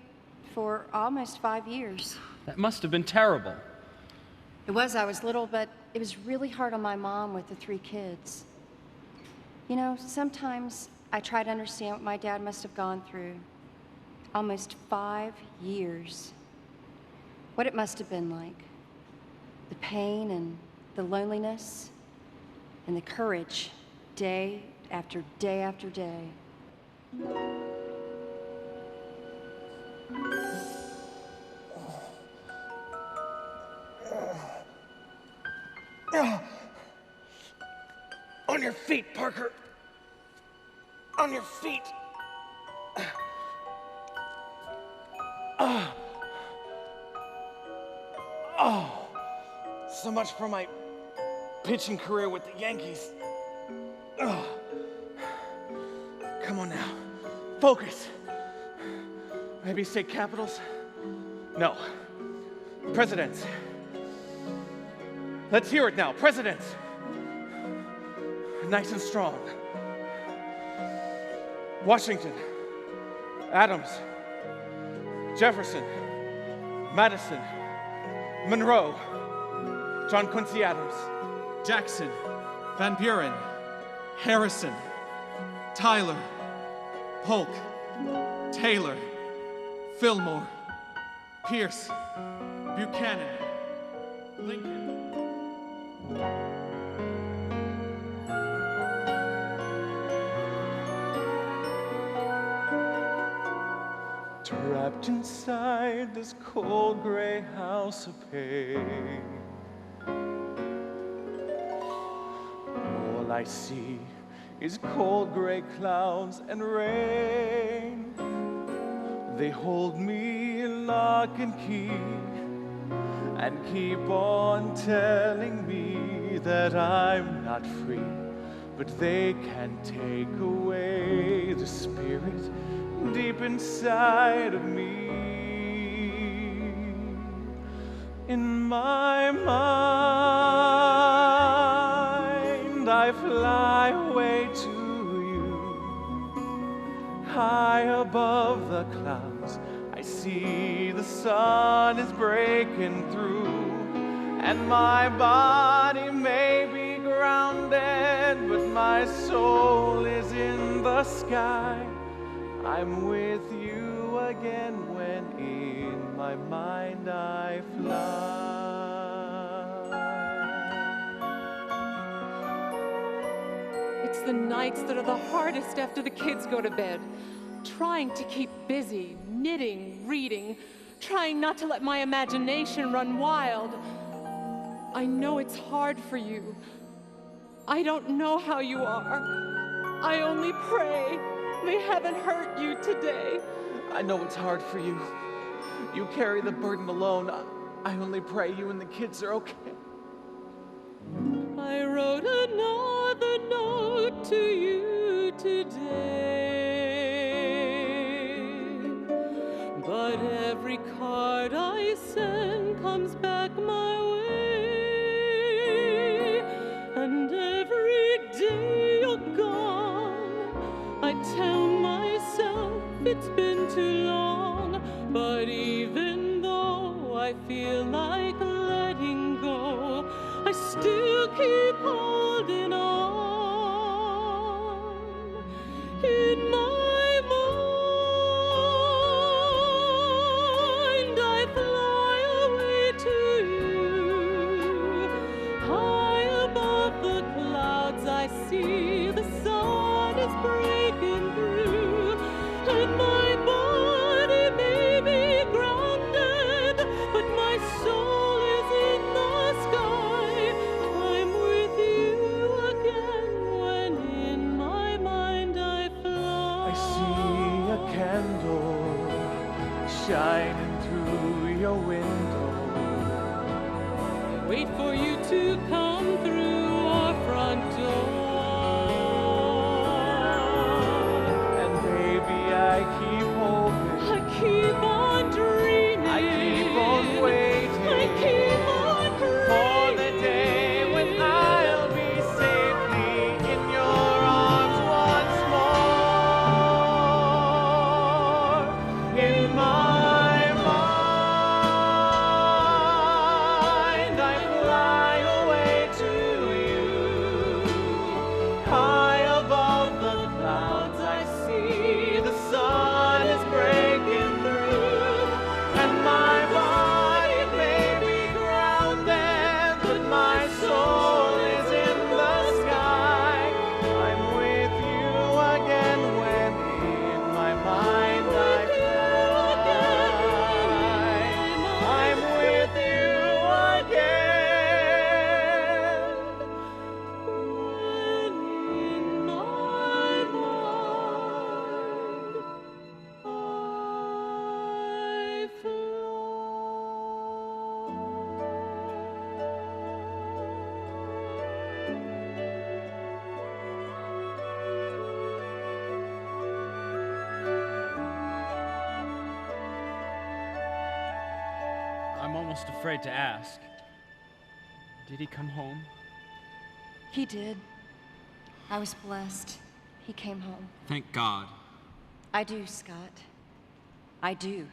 for almost 5 years. That must have been terrible. It was. I was little, but it was really hard on my mom with the 3 kids. You know, sometimes I try to understand what my dad must have gone through. Almost 5 years. What it must have been like. The pain and the loneliness and the courage, day after day after day. On your feet, Parker. On your feet. Oh, so much for my pitching career with the Yankees. Come on now, focus. Maybe state capitals? No. Presidents. Let's hear it now. Presidents. Nice and strong. Washington. Adams. Jefferson. Madison. Monroe. John Quincy Adams. Jackson. Van Buren. Harrison. Tyler. Polk. Taylor. Fillmore. Pierce. Buchanan. Lincoln. Trapped inside this cold gray house of pain, all I see is cold gray clouds and rain. They hold me in lock and key and keep on telling me that I'm not free, but they can take away the spirit deep inside of me. In my mind, I fly away to you. High above the clouds, I see the sun is breaking through, and my body may be grounded, but my soul is in the sky. I'm with you again when in my mind I fly. It's the nights that are the hardest after the kids go to bed. Trying to keep busy, knitting, reading, trying not to let my imagination run wild. I know it's hard for you. I don't know how you are. I only pray they haven't hurt you today. I know it's hard for you. You carry the burden alone. I only pray you and the kids are okay. I wrote another note to you today, but every card I send comes back my way, and every day you're gone, I tell myself it's been too long, but even though I feel like letting go, I still keep holding on. In my mind, I fly away to you. High above the clouds, I see the sun is breaking through, and my body may be grounded, but my soul is in the sky. I'm with you again wait for you to come through our front door. And baby, I keep hoping, I keep on dreaming, I keep on waiting, I keep on praying for the day when I'll be safely in your arms once more. In my mind, I fly away to you. High above the clouds, I see the sun is breaking through, and my body may be grounded, but my soul is in the sky. I'm with you again when in my mind I fly. I'm with you again when in my mind I I'm almost afraid to ask. Did he come home? He did. I was blessed. He came home. Thank God. I do, Scott. I do.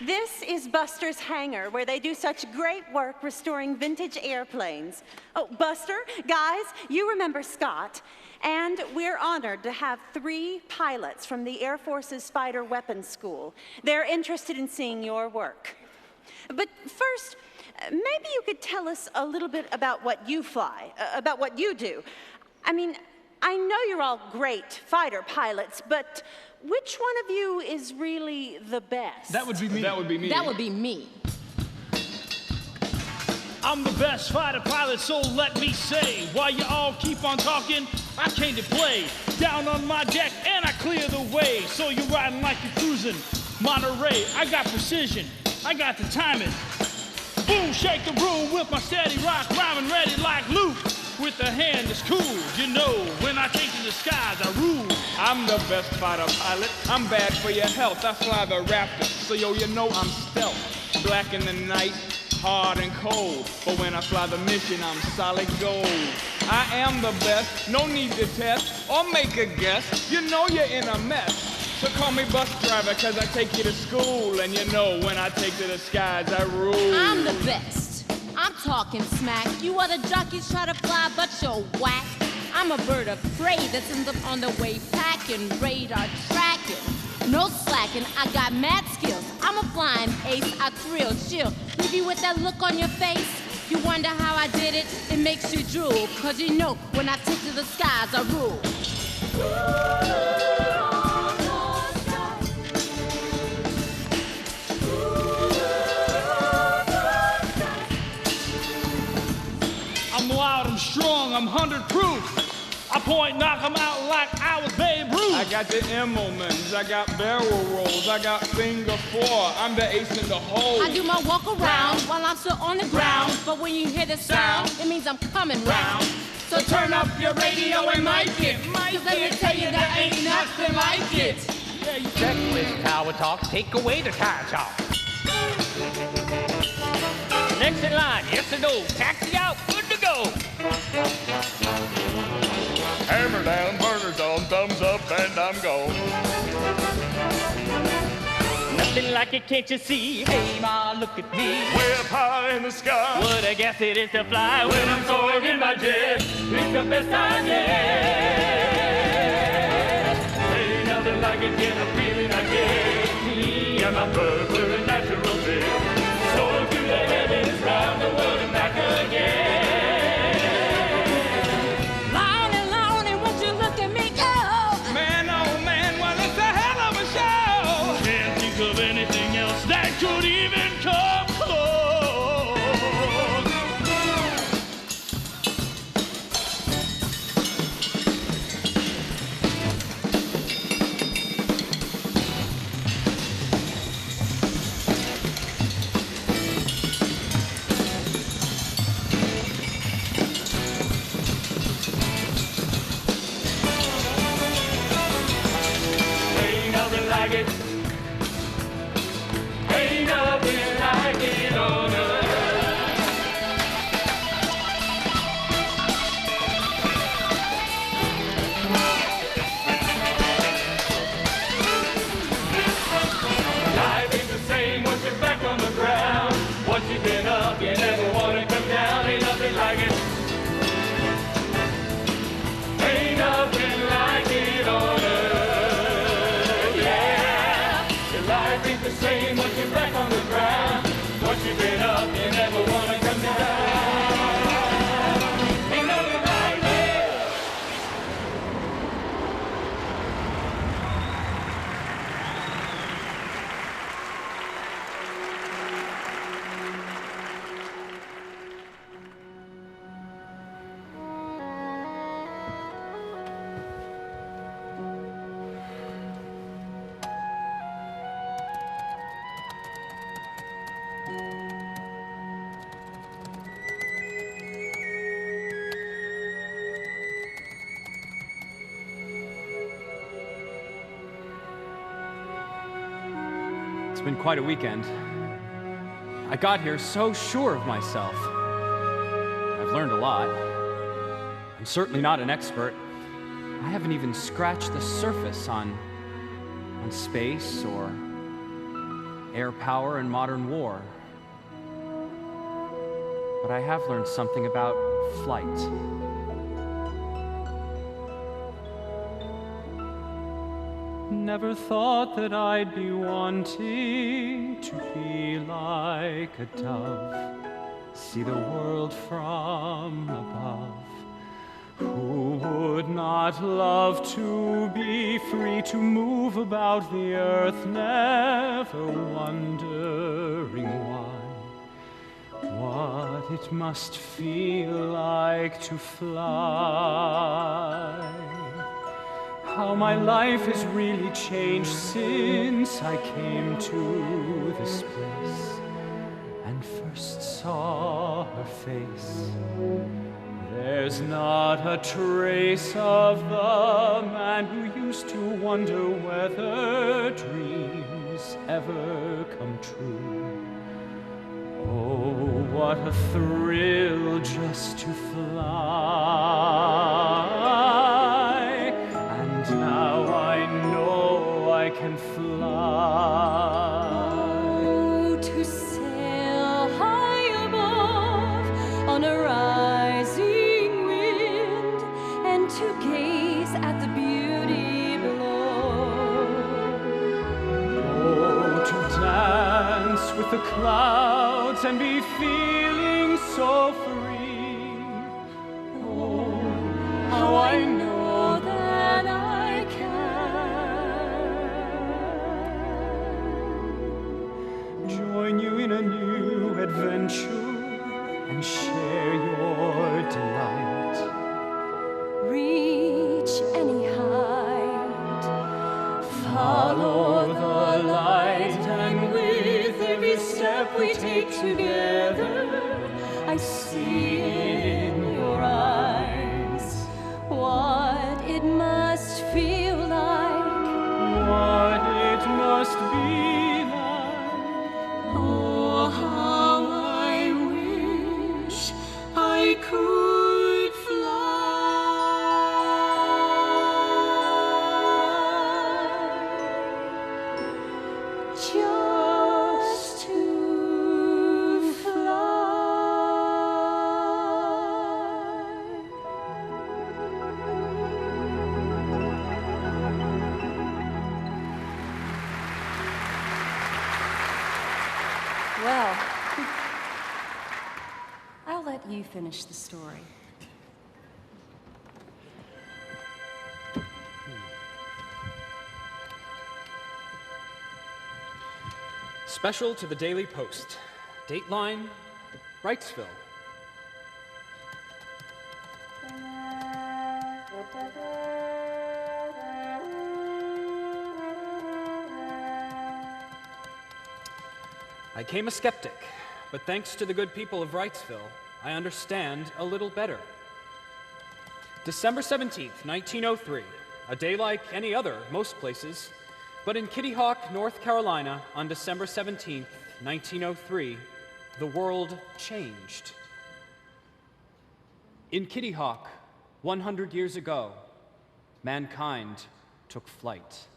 This is Buster's Hangar, where they do such great work restoring vintage airplanes. Oh, Buster, guys, you remember Scott, and we're honored to have 3 pilots from the Air Force's Fighter Weapons School. They're interested in seeing your work. But first, maybe you could tell us a little bit about what you fly, about what you do. I mean, I know you're all great fighter pilots, but which one of you is really the best? That would be me. That would be me. That would be me. I'm the best fighter pilot, so let me say, while you all keep on talking, I came to play. Down on my deck and I clear the way. So you're riding like you're cruising Monterey. I got precision, I got the timing. Boom, shake the room with my steady rock, rhyming ready like Luke. With the hand that's cool, you know, when I take to the skies, I rule. I'm the best fighter pilot. I'm bad for your health. I fly the Raptor, so yo, you know I'm stealth. Black in the night, hard and cold. But when I fly the mission, I'm solid gold. I am the best, no need to test or make a guess. You know you're in a mess. So call me bus driver, cause I take you to school. And you know when I take to the skies, I rule. I'm the best. I'm talking smack. You other jockeys try to fly, but you're whack. I'm a bird of prey that's on the way packing, radar tracking. No slacking, I got mad skills. I'm a flying ace, I thrill, chill. Leave you with that look on your face. You wonder how I did it? It makes you drool. Cause you know when I take to the skies, I rule. I'm loud, I'm strong, I'm 100 proof. I point, knock 'em out like I was Babe Ruth. I got the Immelmans, I got barrel rolls, I got finger four. I'm the ace in the hole. I do my walk around while I'm still on the ground. But when you hear the sound, it means I'm coming round. So turn up your radio and mic it. Cause let me tell you, there ain't nothing like it. Checklist tower talk, take away the tire talk. Next in line, yes or no, taxi out, good to go. Hammer down, burners on, thumbs up, and I'm gone. Nothing like it, can't you see? Hey, ma, look at me. Way up high in the sky. Would I guess it is to fly when I'm soaring in my jet? It's the best time yet. Ain't nothing like it, get a feeling I get. Me and my bird, we're a natural fit. Soaring through the heavens, round the world and back again. Lonely, won't you look at me go? Man, oh man, well, it's a hell of a show. Can't think of anything else that could even come close. Ain't nothing like it. Ain't nothing like it on earth. Life ain't the same once you're back on the ground. Once you've been up, you never want to come down. Ain't nothing like it. Ain't nothing like it on earth. Yeah. Your life ain't the same once you're back on the ground. Once you've been up, you never want to come down. Ain't nothing like it. It's been quite a weekend. I got here so sure of myself. I've learned a lot. I'm certainly not an expert. I haven't even scratched the surface on space or air power and modern war. But I have learned something about flight. Never thought that I'd be wanting to be like a dove, see the world from above. Who would not love to be free to move about the earth, never wondering what it must feel like to fly? How my life has really changed since I came to this place and first saw her face. There's not a trace of the man who used to wonder whether dreams ever come true. Oh, what a thrill just to fly. And now I know I can fly. Oh, to sail high above on a rising wind and to gaze at the beauty below. Oh, to dance with the clouds and be feeling so free. Oh, how I know that I Well, I'll let you finish the story. Special to the Daily Post. Dateline, Wrightsville. I came a skeptic, but thanks to the good people of Wrightsville, I understand a little better. December 17th, 1903, a day like any other most places, but in Kitty Hawk, North Carolina, on December 17th, 1903, the world changed. In Kitty Hawk, 100 years ago, mankind took flight.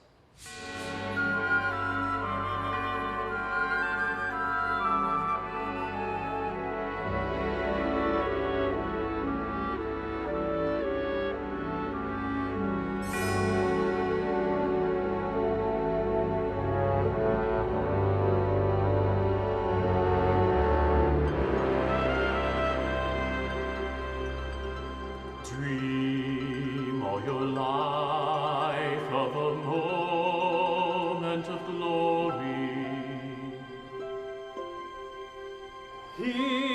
Dream all your life of a moment of glory. Here